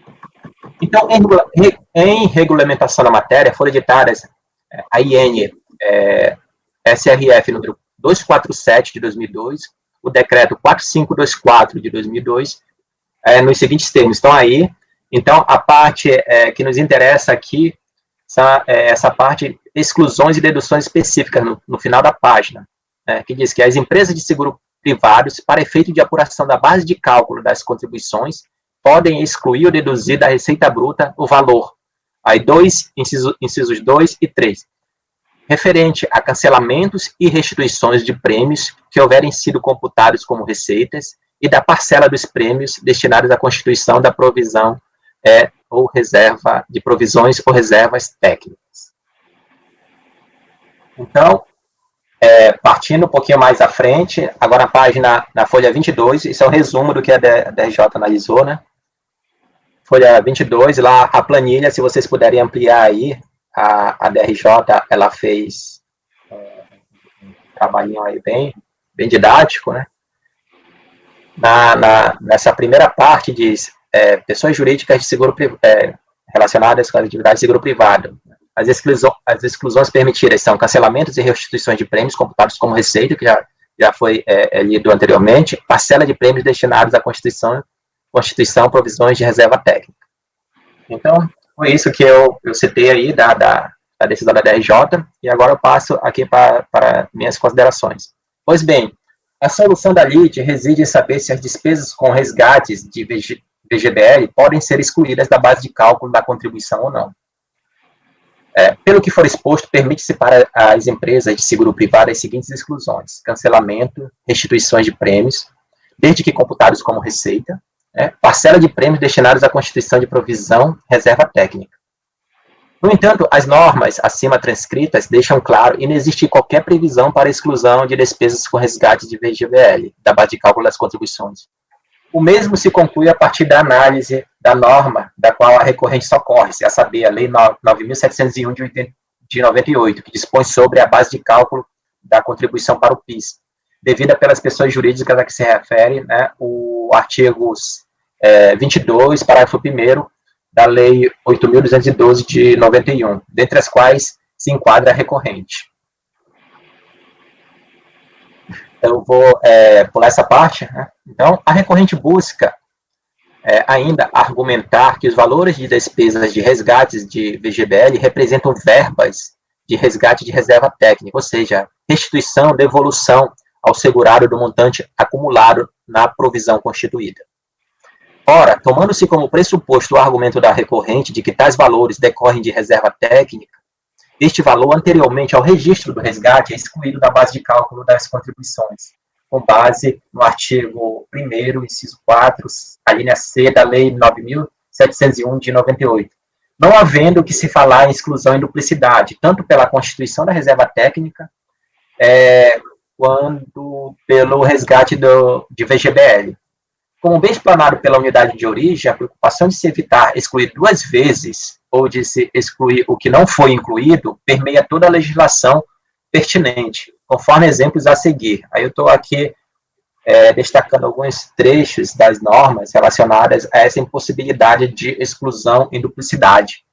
Então, em regulamentação da matéria, foram editadas a IN SRF número 247 de 2002, o decreto 4524 de 2002, nos seguintes termos. Estão aí. Então, a parte que nos interessa aqui, essa parte, exclusões e deduções específicas no final da página, que diz que as empresas de seguro privados, para efeito de apuração da base de cálculo das contribuições, podem excluir ou deduzir da receita bruta o valor. Aí, incisos 2 e 3. Referente a cancelamentos e restituições de prêmios que houverem sido computados como receitas e da parcela dos prêmios destinados à constituição da provisão ou reserva de provisões ou reservas técnicas. Então, partindo um pouquinho mais à frente, agora na folha 22, isso é um resumo do que a DRJ analisou, né? Folha 22, lá a planilha, se vocês puderem ampliar aí, a DRJ, ela fez um trabalhinho aí bem didático, né? nessa primeira parte diz pessoas jurídicas de seguro relacionadas com a atividade de seguro privado. As exclusões permitidas são cancelamentos e restituições de prêmios computados como receita, que já foi lido anteriormente, parcela de prêmios destinados à constituição, provisões de reserva técnica. Então, foi isso que eu citei aí da decisão da DRJ, e agora eu passo aqui para minhas considerações. Pois bem, a solução da lide reside em saber se as despesas com resgates de VGBL podem ser excluídas da base de cálculo da contribuição ou não. Pelo que for exposto, permite-se para as empresas de seguro privado as seguintes exclusões: cancelamento, restituições de prêmios, desde que computados como receita, parcela de prêmios destinados à constituição de provisão, reserva técnica. No entanto, as normas acima transcritas deixam claro inexistir qualquer previsão para a exclusão de despesas com resgate de VGBL, da base de cálculo das contribuições. O mesmo se conclui a partir da análise da norma da qual a recorrente socorre-se, a saber, a Lei 9.701 de 98, que dispõe sobre a base de cálculo da contribuição para o PIS, devida pelas pessoas jurídicas a que se refere, o artigo 22, parágrafo 1º, da Lei 8.212 de 91, dentre as quais se enquadra a recorrente. Eu vou pular essa parte. Então, a recorrente busca ainda argumentar que os valores de despesas de resgates de VGBL representam verbas de resgate de reserva técnica, ou seja, restituição, devolução ao segurado do montante acumulado na provisão constituída. Ora, tomando-se como pressuposto o argumento da recorrente de que tais valores decorrem de reserva técnica, este valor anteriormente ao registro do resgate é excluído da base de cálculo das contribuições, com base no artigo 1º, inciso 4, a linha C da Lei 9.701 de 98, não havendo que se falar em exclusão e duplicidade, tanto pela constituição da reserva técnica, quanto pelo resgate de VGBL. Como bem explanado pela unidade de origem, a preocupação de se evitar excluir duas vezes ou de se excluir o que não foi incluído permeia toda a legislação pertinente, conforme exemplos a seguir. Aí eu estou aqui destacando alguns trechos das normas relacionadas a essa impossibilidade de exclusão em duplicidade.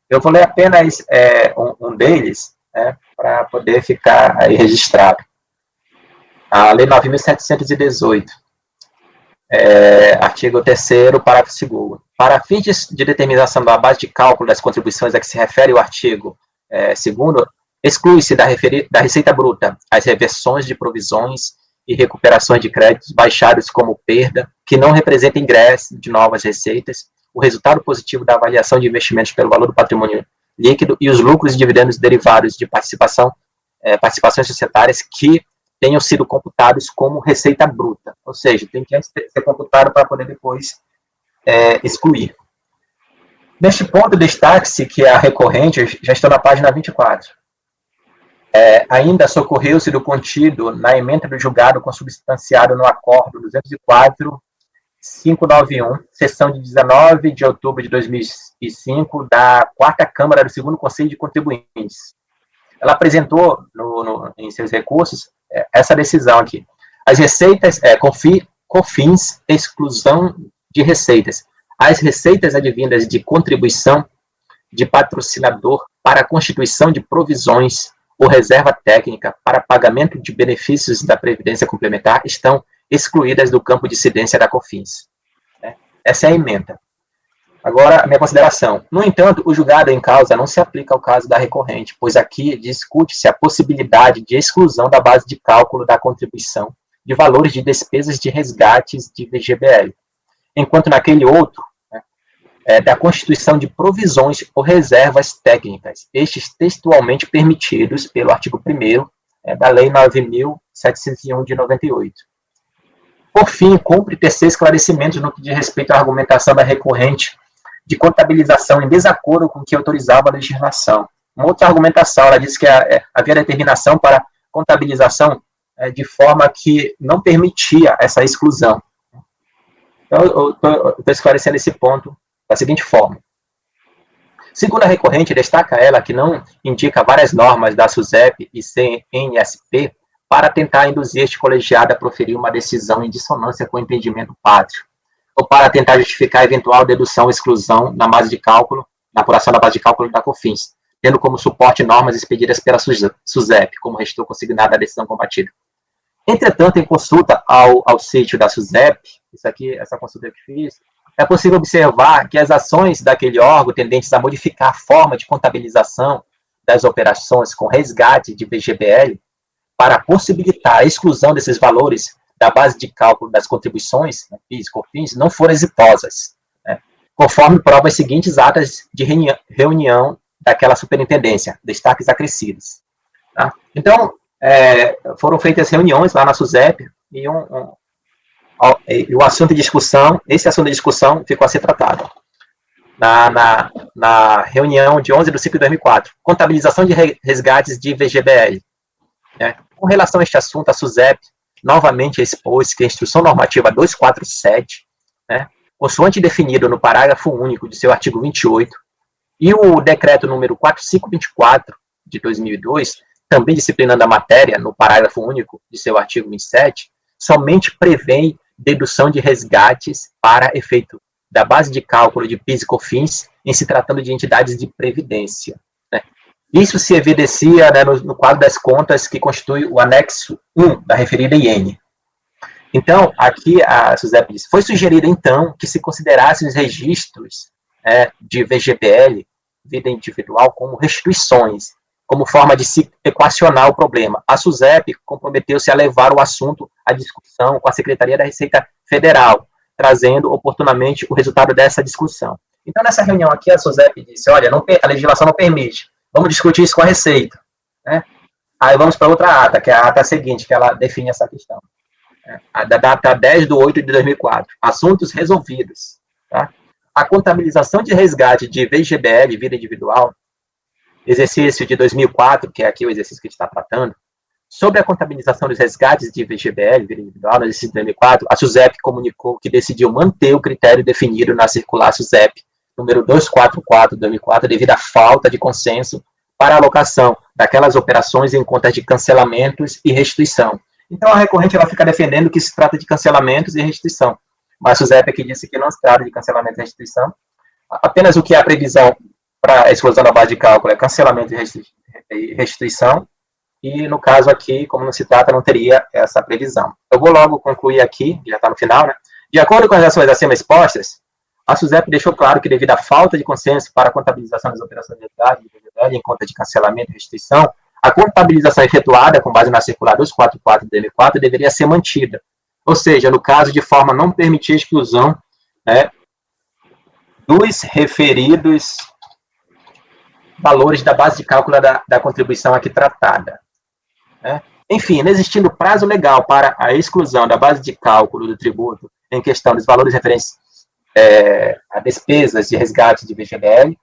Eu vou ler apenas um deles, para poder ficar aí registrado. A Lei 9.718. Artigo 3º, parágrafo 2º. Para fins de determinação da base de cálculo das contribuições a que se refere o artigo 2º, exclui-se da receita bruta as reversões de provisões e recuperações de créditos baixados como perda, que não representem ingresso de novas receitas, o resultado positivo da avaliação de investimentos pelo valor do patrimônio líquido e os lucros e dividendos derivados de participações societárias que tenham sido computados como receita bruta, ou seja, tem que antes ser computado para poder depois excluir. Neste ponto, destaque-se que a recorrente, já estou na página 24, ainda socorreu-se do contido na ementa do julgado consubstanciado no acordo 204.591, sessão de 19 de outubro de 2005, da 4ª Câmara do 2º Conselho de Contribuintes. Ela apresentou em seus recursos essa decisão aqui. As receitas, COFINS, exclusão de receitas. As receitas advindas de contribuição de patrocinador para a constituição de provisões ou reserva técnica para pagamento de benefícios da Previdência Complementar estão excluídas do campo de incidência da COFINS. Essa é a ementa. Agora, a minha consideração. No entanto, o julgado em causa não se aplica ao caso da recorrente, pois aqui discute-se a possibilidade de exclusão da base de cálculo da contribuição de valores de despesas de resgates de VGBL, enquanto naquele outro, da constituição de provisões ou reservas técnicas, estes textualmente permitidos pelo artigo 1º da Lei 9.701 de 98. Por fim, cumpre tecer esclarecimentos no que diz respeito à argumentação da recorrente de contabilização em desacordo com o que autorizava a legislação. Uma outra argumentação, ela disse que havia determinação para contabilização de forma que não permitia essa exclusão. Então, eu estou esclarecendo esse ponto da seguinte forma. Segundo a recorrente, destaca ela que não indica várias normas da SUSEP e CNSP para tentar induzir este colegiado a proferir uma decisão em dissonância com o entendimento pátrio, ou para tentar justificar eventual dedução ou exclusão na base de cálculo, na apuração da base de cálculo da COFINS, tendo como suporte normas expedidas pela SUSEP, como restou consignada a decisão combatida. Entretanto, em consulta ao sítio da SUSEP, essa consulta que fiz, é possível observar que as ações daquele órgão tendentes a modificar a forma de contabilização das operações com resgate de VGBL para possibilitar a exclusão desses valores da base de cálculo das contribuições, né, PIS e COFINS, não foram exitosas, né, conforme provam as seguintes atas de reunião daquela superintendência, destaques acrescidos. Tá? Então, foram feitas reuniões lá na SUSEP e o assunto de discussão, esse assunto de discussão ficou a ser tratado. Na reunião de 11/5 de 2004, contabilização de resgates de VGBL. Né? Com relação a este assunto, a SUSEP novamente expôs que a Instrução Normativa 247, né, consoante definido no parágrafo único de seu artigo 28, e o decreto número 4524 de 2002, também disciplinando a matéria, no parágrafo único de seu artigo 27, somente prevêem dedução de resgates para efeito da base de cálculo de PIS e COFINS em se tratando de entidades de previdência. Né? Isso se evidencia, né, no quadro das contas que constitui o anexo 1 da referida IN. Então, aqui a SUSEP diz, foi sugerido, então, que se considerassem os registros de VGBL, vida individual, como restituições, como forma de se equacionar o problema. A SUSEP comprometeu-se a levar o assunto à discussão com a Secretaria da Receita Federal, trazendo oportunamente o resultado dessa discussão. Então, nessa reunião aqui, a SUSEP disse, olha, a legislação não permite, vamos discutir isso com a Receita. Né? Aí vamos para outra ata, que é a ata seguinte, que ela define essa questão. A da data 10/8/2004, assuntos resolvidos. Tá? A contabilização de resgate de VGBL, vida individual, exercício de 2004, que é aqui o exercício que a gente está tratando, sobre a contabilização dos resgates de VGBL, vida individual, no exercício de 2004, a SUSEP comunicou que decidiu manter o critério definido na circular SUSEP, número 244/2004, devido à falta de consenso para a alocação daquelas operações em contas de cancelamentos e restituição. Então, a recorrente ela fica defendendo que se trata de cancelamentos e restituição, mas a SUSEP aqui disse que não se trata de cancelamento e restituição, apenas o que é a previsão para a exclusão da base de cálculo é cancelamento e restituição, e no caso aqui, como não se trata, não teria essa previsão. Eu vou logo concluir aqui, já está no final, né? De acordo com as ações acima expostas, a SUSEP deixou claro que devido à falta de consenso para a contabilização das operações de resgate em conta de cancelamento e restituição, a contabilização efetuada com base na circular 244 de 2004 deveria ser mantida, ou seja, no caso de forma a não permitir a exclusão, né, dos referidos valores da base de cálculo da contribuição aqui tratada. Né? Enfim, inexistindo prazo legal para a exclusão da base de cálculo do tributo em questão dos valores referentes a despesas de resgate de VGBL,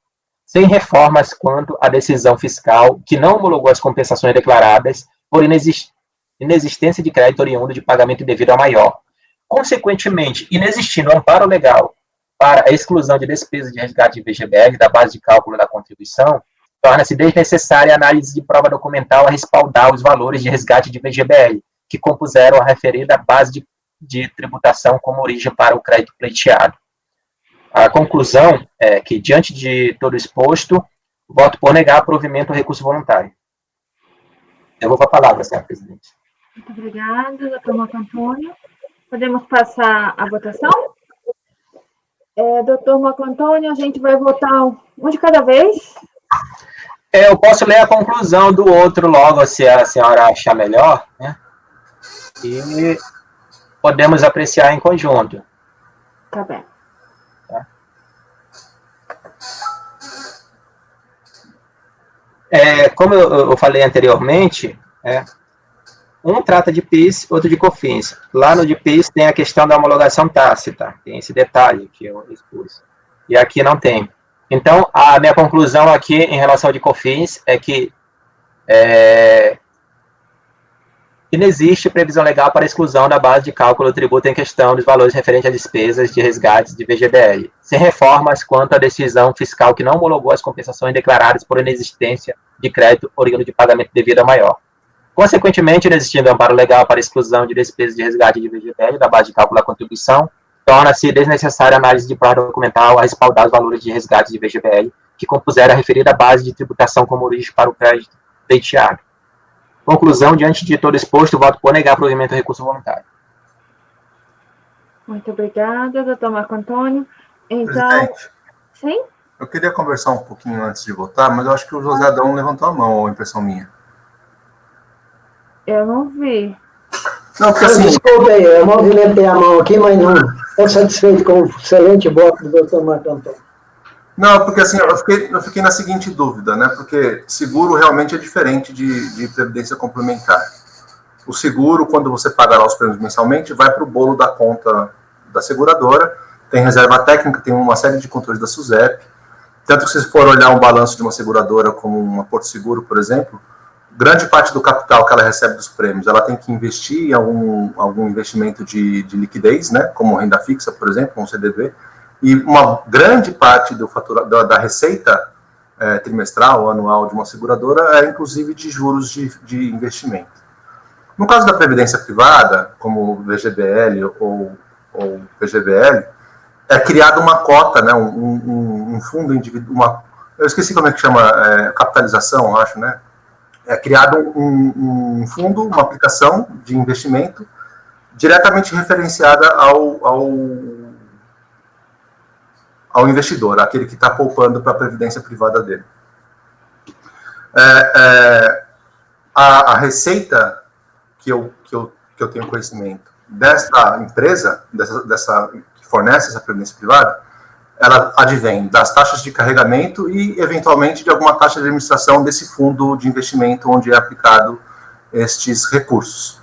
sem reformas quanto à decisão fiscal que não homologou as compensações declaradas por inexistência de crédito oriundo de pagamento indevido a maior. Consequentemente, inexistindo amparo legal para a exclusão de despesas de resgate de VGBL da base de cálculo da contribuição, torna-se desnecessária a análise de prova documental a respaldar os valores de resgate de VGBL, que compuseram a referida base de tributação como origem para o crédito pleiteado. A conclusão é que, diante de todo exposto, voto por negar provimento ao recurso voluntário. Eu vou para a palavra, senhora presidente. Muito obrigada, doutor Marco Antônio. Podemos passar a votação? Doutor Marco Antônio, a gente vai votar um de cada vez? Eu posso ler a conclusão do outro logo, se a senhora achar melhor, né? E podemos apreciar em conjunto. Tá bem. Como eu falei anteriormente, um trata de PIS, outro de COFINS. Lá no de PIS tem a questão da homologação tácita, tem esse detalhe que eu expus. E aqui não tem. Então, a minha conclusão aqui em relação ao de COFINS é que não existe previsão legal para a exclusão da base de cálculo do tributo em questão dos valores referentes a despesas de resgates de VGBL, sem reformas quanto à decisão fiscal que não homologou as compensações declaradas por inexistência de crédito oriundo de pagamento devido a maior. Consequentemente, existindo amparo legal para exclusão de despesas de resgate de VGBL da base de cálculo da contribuição, torna-se desnecessária a análise de prova documental a respaldar os valores de resgate de VGBL que compuseram a referida base de tributação como origem para o crédito pleiteado. Conclusão, diante de todo exposto, voto por negar provimento do recurso voluntário. Muito obrigada, doutor Marco Antônio. Então, Presidente, sim? eu queria conversar um pouquinho antes de votar, mas eu acho que o José Adão levantou a mão, ou a impressão minha. Eu não vi. Não, porque assim... Desculpa aí, eu movimentei a mão aqui, mas não estou satisfeito com o excelente voto do doutor Marco Antônio. Não, porque assim, eu fiquei na seguinte dúvida, né? Porque seguro realmente é diferente de previdência complementar. O seguro, quando você paga lá os prêmios mensalmente, vai para o bolo da conta da seguradora, tem reserva técnica, tem uma série de controles da SUSEP. Tanto que se você for olhar um balanço de uma seguradora como uma Porto Seguro, por exemplo, grande parte do capital que ela recebe dos prêmios, ela tem que investir em algum investimento de liquidez, né? Como renda fixa, por exemplo, um CDB. E uma grande parte da receita trimestral ou anual de uma seguradora é, inclusive, de juros de investimento. No caso da previdência privada, como VGBL ou PGBL, é criada uma cota, né, um fundo individual, eu esqueci como é que chama, capitalização, acho, né? É criado um fundo, uma aplicação de investimento diretamente referenciada ao investidor, aquele que está poupando para a previdência privada dele. A receita que eu tenho conhecimento desta empresa, que fornece essa previdência privada, ela advém das taxas de carregamento e, eventualmente, de alguma taxa de administração desse fundo de investimento onde é aplicado estes recursos.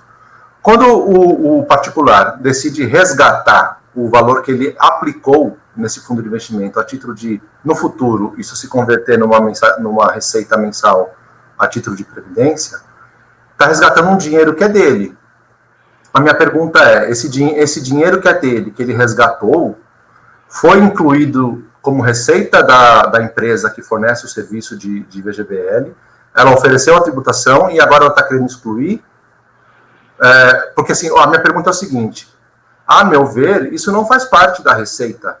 Quando o particular decide resgatar o valor que ele aplicou nesse fundo de investimento a título de, no futuro, isso se converter numa receita mensal a título de previdência, está resgatando um dinheiro que é dele. A minha pergunta é, esse dinheiro que é dele, que ele resgatou, foi incluído como receita da empresa que fornece o serviço de VGBL, ela ofereceu a tributação e agora ela está querendo excluir? Porque assim, a minha pergunta é a seguinte, a meu ver, isso não faz parte da receita.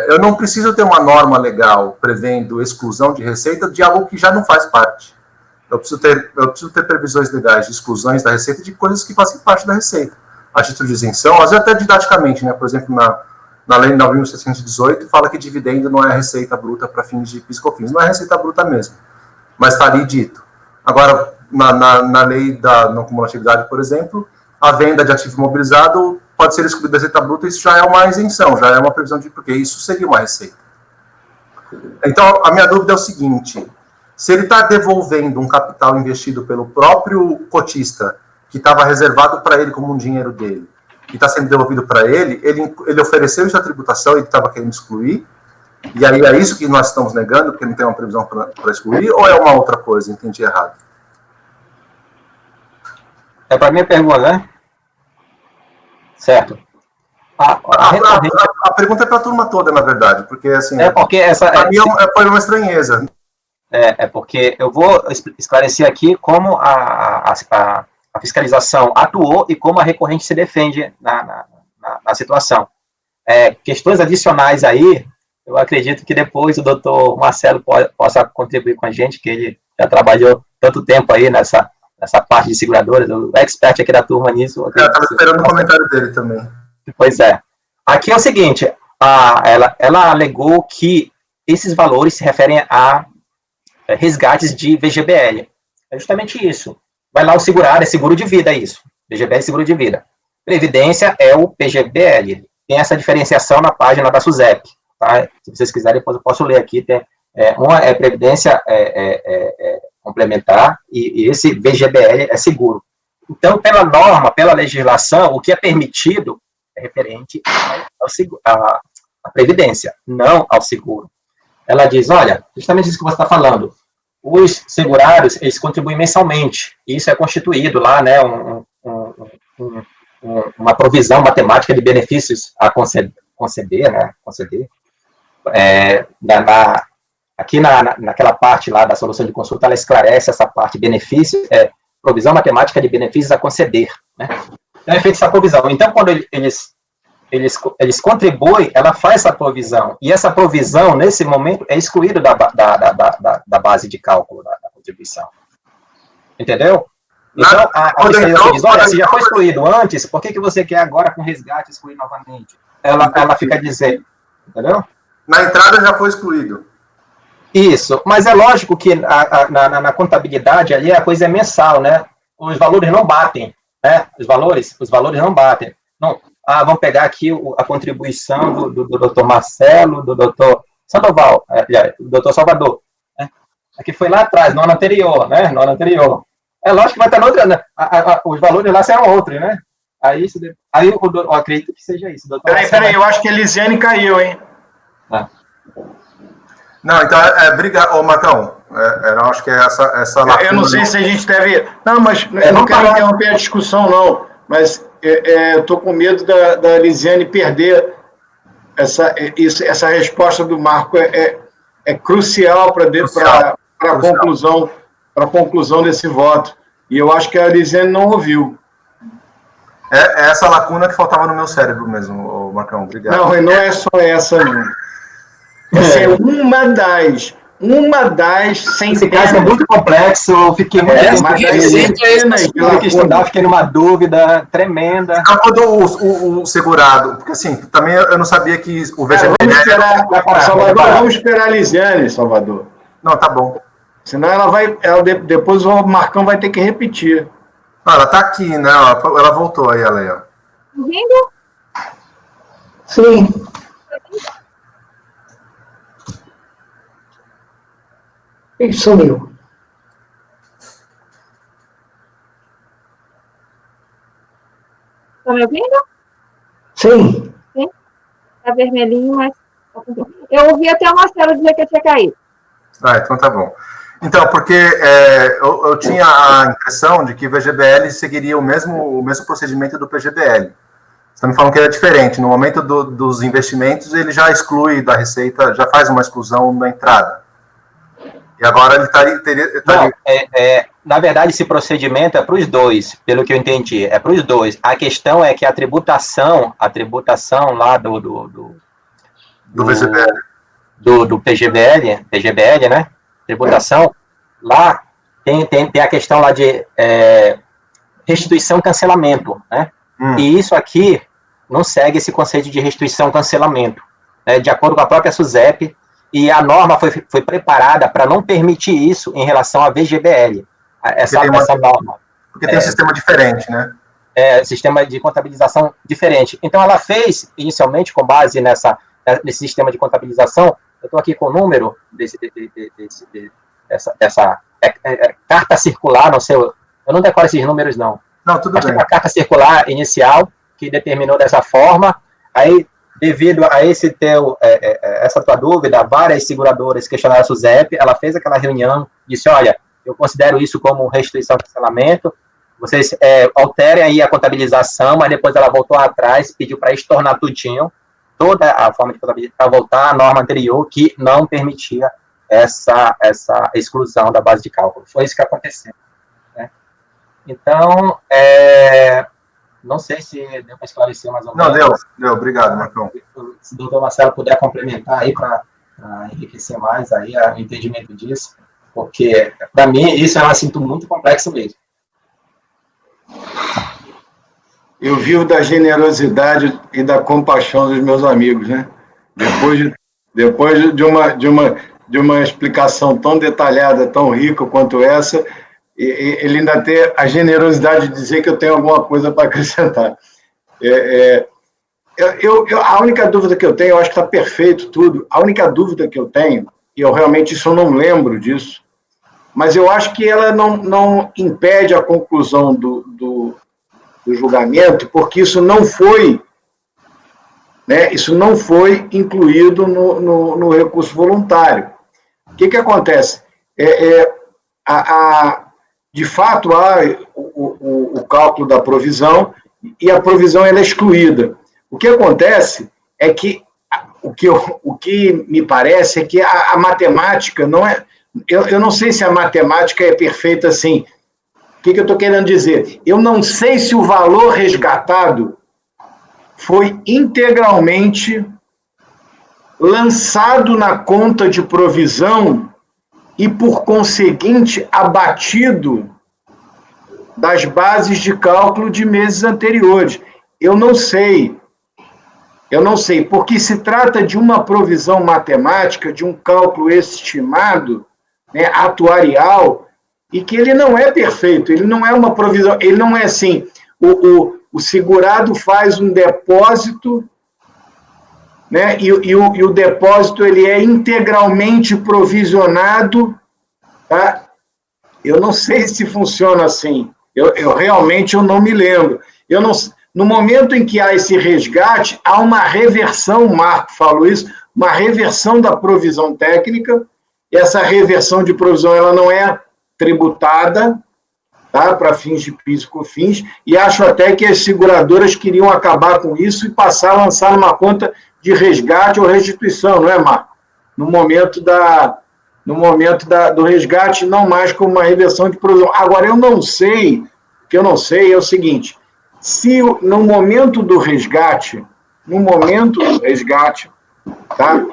Eu não preciso ter uma norma legal prevendo exclusão de receita de algo que já não faz parte. Eu preciso ter previsões legais de exclusões da receita de coisas que fazem parte da receita. A título de isenção, às vezes até didaticamente, né? Por exemplo, na lei 9.718 fala que dividendo não é receita bruta para fins de PIS e COFINS. Não é receita bruta mesmo, mas está ali dito. Agora, na lei da não cumulatividade, por exemplo, a venda de ativo imobilizado pode ser excluída da receita bruta, isso já é uma isenção, já é uma previsão de porque isso seria uma receita. Então, a minha dúvida é o seguinte, se ele está devolvendo um capital investido pelo próprio cotista, que estava reservado para ele como um dinheiro dele, e está sendo devolvido para ele ofereceu isso à tributação, ele estava querendo excluir, e aí é isso que nós estamos negando, porque não tem uma previsão para excluir, ou é uma outra coisa, entendi errado? É para minha pergunta, né? Certo. A pergunta é para a turma toda, na verdade, porque assim... porque essa... Para mim foi uma estranheza. Porque eu vou esclarecer aqui como a fiscalização atuou e como a recorrente se defende na situação. Questões adicionais aí, eu acredito que depois o doutor Marcelo possa contribuir com a gente, que ele já trabalhou tanto tempo aí nessa parte de seguradoras, o expert aqui da turma nisso. Eu estava esperando o comentário dele também. Pois é. Aqui é o seguinte, ela alegou que esses valores se referem a resgates de VGBL. É justamente isso. Vai lá o segurado, é seguro de vida, é isso. VGBL é seguro de vida. Previdência é o PGBL. Tem essa diferenciação na página da SUSEP. Tá? Se vocês quiserem, depois eu posso ler aqui. Uma é previdência complementar e esse VGBL é seguro. Então, pela norma, pela legislação, o que é permitido é referente à previdência, não ao seguro. Ela diz, olha, justamente isso que você está falando, os segurados, eles contribuem mensalmente, e isso é constituído lá, né, uma provisão matemática de benefícios a conceder, né, aqui naquela parte lá da solução de consulta, ela esclarece essa parte de benefícios, provisão matemática de benefícios a conceder, né? Então, é feita essa provisão. Então, quando eles contribuem, ela faz essa provisão. E essa provisão, nesse momento, é excluída da base de cálculo da contribuição. Entendeu? Então, a fiscalização diz, olha, se já foi excluído antes, por que você quer agora com resgate excluir novamente? Ela fica dizendo, entendeu? Na entrada já foi excluído. Isso, mas é lógico que na contabilidade ali a coisa é mensal, né? Os valores não batem, né? Os valores não batem. Não, vamos pegar aqui a contribuição do doutor Marcelo, do doutor Sandoval, do doutor Salvador, né? Aqui foi lá atrás, no ano anterior, né? No ano anterior. É lógico que vai estar na outra, né? Os valores lá serão outros, né? Aí eu acredito que seja isso. Peraí, eu acho que a Elisiane caiu, hein? Não, então, obrigado, Marcão, eu acho que é essa lacuna. Eu não sei se a gente deve... Não, mas eu não quero interromper a discussão, não, mas eu estou com medo da Elisiane perder essa resposta do Marco, é crucial para a conclusão desse voto, e eu acho que a Elisiane não ouviu. É essa lacuna que faltava no meu cérebro mesmo, Marcão, obrigado. Não, e não é só essa, não. Essa é uma das centenas. Esse caso é muito complexo, eu fiquei muito fiquei numa dúvida tremenda. Quando o segurado, porque assim, também eu não sabia que o VGBL... Vamos esperar a Lisiane, Salvador. Não, tá bom. Senão depois o Marcão vai ter que repetir. Ela tá aqui, né? Ela voltou aí, a Leia. Ouvindo? Sim. Ele sumiu. Tá me ouvindo? Sim. Sim? Tá vermelhinho, mas... Eu ouvi até o Marcelo dizer que eu tinha caído. Então tá bom. Então, porque eu tinha a impressão de que o VGBL seguiria o mesmo procedimento do PGBL. Você está me falando que ele é diferente. No momento dos investimentos, ele já exclui da receita, já faz uma exclusão na entrada. E agora ele teria... Na verdade, esse procedimento é para os dois, pelo que eu entendi. É para os dois. A questão é que a tributação lá do VGBL. Do PGBL, né? Tributação, lá tem a questão lá de restituição e cancelamento, né? E isso aqui não segue esse conceito de restituição e cancelamento, né? De acordo com a própria SUSEP, e a norma foi preparada para não permitir isso em relação à VGBL, essa norma. Porque tem um sistema diferente, né? Sistema de contabilização diferente. Então, ela fez, inicialmente, com base nesse sistema de contabilização, eu estou aqui com o número dessa carta circular, não sei, eu não decoro esses números, não. Não, tudo bem. Uma carta circular inicial, que determinou dessa forma, aí, devido a essa tua dúvida, várias seguradoras questionaram a SUSEP, ela fez aquela reunião, disse, olha, eu considero isso como restituição e cancelamento, vocês alterem aí a contabilização, mas depois ela voltou atrás, pediu para estornar tudinho, toda a forma de contabilidade, para voltar à norma anterior, que não permitia essa exclusão da base de cálculo. Foi isso que aconteceu, né? Então, não sei se deu para esclarecer mais ou menos. Não, deu. Obrigado, Marcão. Se o doutor Marcelo puder complementar aí para enriquecer mais aí o entendimento disso, porque, para mim, isso é um assunto muito complexo mesmo. Eu vivo da generosidade e da compaixão dos meus amigos, né? Depois de uma explicação tão detalhada, tão rica quanto essa, ele ainda tem a generosidade de dizer que eu tenho alguma coisa para acrescentar. A única dúvida que eu tenho, eu acho que está perfeito tudo, a única dúvida que eu tenho, e eu realmente isso eu não lembro disso, mas eu acho que ela não impede a conclusão do julgamento, porque isso não foi, né, incluído no recurso voluntário. O que acontece? De fato, há o cálculo da provisão, e a provisão ela é excluída. O que acontece é que, o que me parece é que a matemática não é... Eu não sei se a matemática é perfeita assim, que eu estou querendo dizer? Eu não sei se o valor resgatado foi integralmente lançado na conta de provisão e, por conseguinte, abatido das bases de cálculo de meses anteriores. Eu não sei, porque se trata de uma provisão matemática, de um cálculo estimado, né, atuarial, e que ele não é perfeito, ele não é uma provisão, ele não é assim, o segurado faz um depósito, né, e o depósito ele é integralmente provisionado, tá? Eu não sei se funciona assim, eu realmente não me lembro. No momento em que há esse resgate, há uma reversão, o Marco falou isso, uma reversão da provisão técnica. Essa reversão de provisão ela não é tributada, tá, para fins de PIS e COFINS, e acho até que as seguradoras queriam acabar com isso e passar a lançar uma conta de resgate ou restituição, não é, Marco? No momento do resgate, não mais como uma reversão de provisão. Agora, o que eu não sei é o seguinte, se no momento do resgate, tá,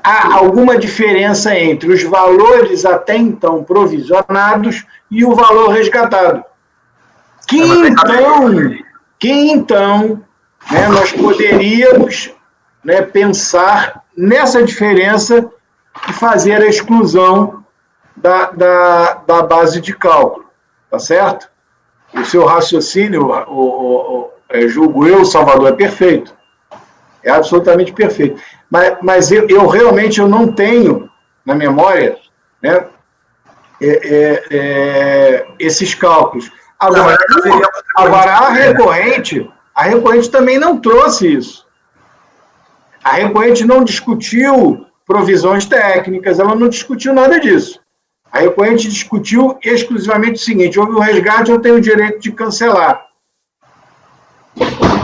há alguma diferença entre os valores até então provisionados e o valor resgatado. Que então, né, nós poderíamos, né, pensar nessa diferença e fazer a exclusão da base de cálculo, tá certo? O seu raciocínio, julgo eu, Salvador, é perfeito. É absolutamente perfeito. Mas eu realmente não tenho na memória, né, esses cálculos. Agora, a recorrente também não trouxe isso. A recorrente não discutiu provisões técnicas, ela não discutiu nada disso. A recorrente discutiu exclusivamente o seguinte: houve um resgate, eu tenho o direito de cancelar.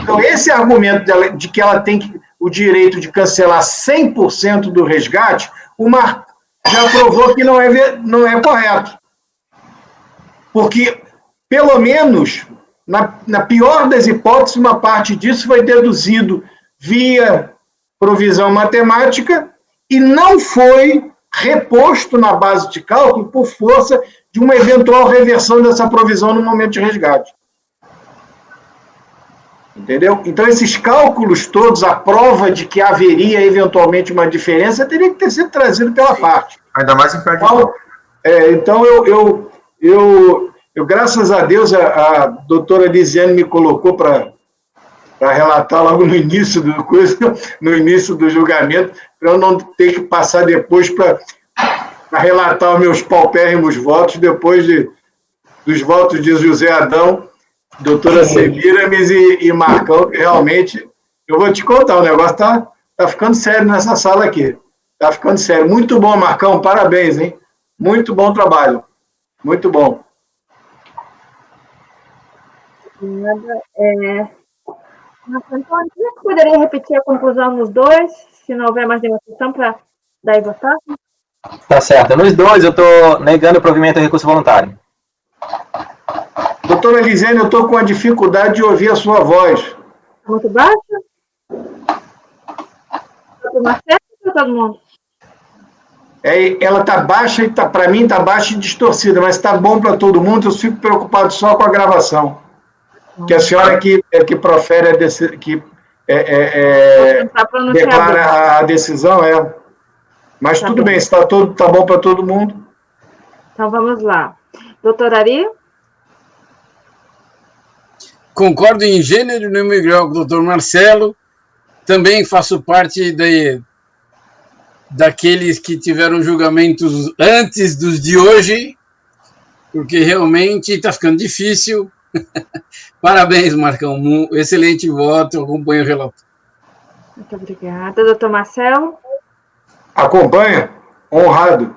Então, esse argumento dela, de que ela tem o direito de cancelar 100% do resgate, o Marco já provou que não é correto. Porque, pelo menos, na pior das hipóteses, uma parte disso foi deduzido via provisão matemática e não foi reposto na base de cálculo por força de uma eventual reversão dessa provisão no momento de resgate. Entendeu? Então, esses cálculos todos, a prova de que haveria eventualmente uma diferença, teria que ter sido trazido pela parte. Ainda mais em perto de então, eu, graças a Deus, a doutora Lisiane me colocou para relatar logo no início do julgamento, para eu não ter que passar depois para relatar os meus paupérrimos votos, depois dos votos de José Adão, doutora Semiramis e Marcão, que realmente, eu vou te contar, o negócio tá ficando sério nessa sala aqui. Tá ficando sério. Muito bom, Marcão, parabéns, hein? Muito bom trabalho. Muito bom. Então, você poderia repetir a conclusão nos dois, se não houver mais nenhuma questão para daí votar? Tá certo. Nos dois, eu estou negando o provimento do recurso voluntário. Doutora Elisene, eu estou com a dificuldade de ouvir a sua voz. Muito baixa? Doutor Marcelo ou todo mundo? Ela está baixa, e para mim está baixa e distorcida, mas está bom para todo mundo, eu fico preocupado só com a gravação. Que a senhora que profere, declara a decisão, Mas tudo bem, está bom para todo mundo. Então vamos lá. Doutor Ari? Concordo em gênero, número e grau com o doutor Marcelo. Também faço parte daqueles que tiveram julgamentos antes dos de hoje, porque realmente está ficando difícil. Parabéns, Marcão. Excelente voto, acompanho o relato. Muito obrigada. Doutor Marcelo? Acompanha. Honrado.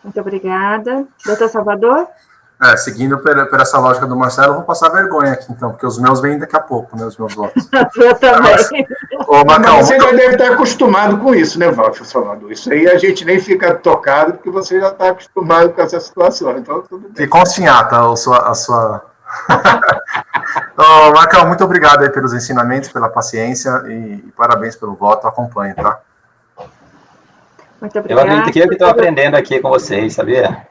Muito obrigada. Doutor Salvador? Seguindo por essa lógica do Marcelo, eu vou passar vergonha aqui, então, porque os meus vêm daqui a pouco, né, os meus votos. Eu também. Mas você já deve estar acostumado com isso, né, Salvador? Isso aí a gente nem fica tocado, porque você já está acostumado com essa situação. Então, tudo bem. Que conste em ata a sua... Marcão, muito obrigado aí pelos ensinamentos, pela paciência e parabéns pelo voto. Acompanhe, tá? Muito obrigada. Eu acredito que eu que estou aprendendo aqui com vocês, sabia?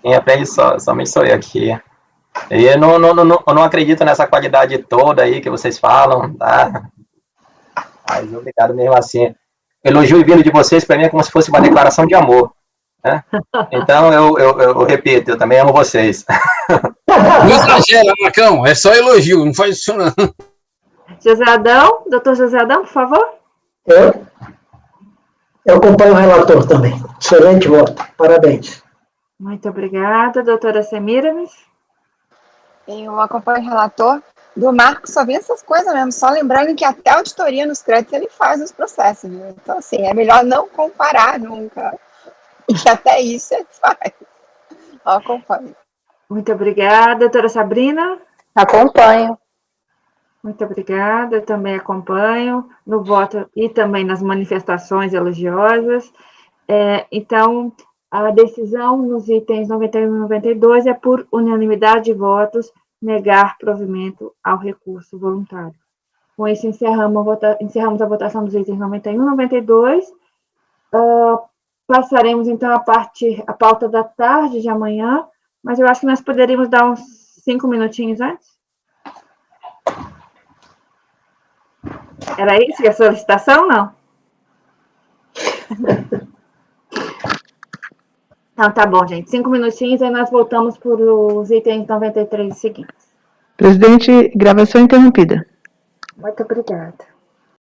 Quem aprende somente sou eu aqui. E eu não acredito nessa qualidade toda aí que vocês falam, tá? Mas obrigado mesmo assim. Elogio vindo de vocês, para mim, é como se fosse uma declaração de amor. Né? Então, eu repito, eu também amo vocês. Não exagera, Marcão, é só elogio, não faz isso não. José Adão, doutor José Adão, por favor. Eu acompanho o relator também. Excelente voto. Parabéns. Muito obrigada. Doutora Semiramis. Eu acompanho o relator. Do Marco só vi essas coisas mesmo, só lembrando que até auditoria nos créditos ele faz nos processos, viu? Então, assim, é melhor não comparar nunca. E até isso ele faz. Eu acompanho. Muito obrigada. Doutora Sabrina. Acompanho. Muito obrigada, eu também acompanho no voto e também nas manifestações elogiosas. Então, a decisão nos itens 91 e 92 é por unanimidade de votos negar provimento ao recurso voluntário. Com isso, encerramos a votação dos itens 91 e 92. Passaremos, então, a pauta da tarde de amanhã, mas eu acho que nós poderíamos dar uns 5 minutinhos antes. Era isso a solicitação, não? Então, tá bom, gente. 5 minutinhos, aí nós voltamos para os itens 93 seguintes. Presidente, gravação interrompida. Muito obrigada.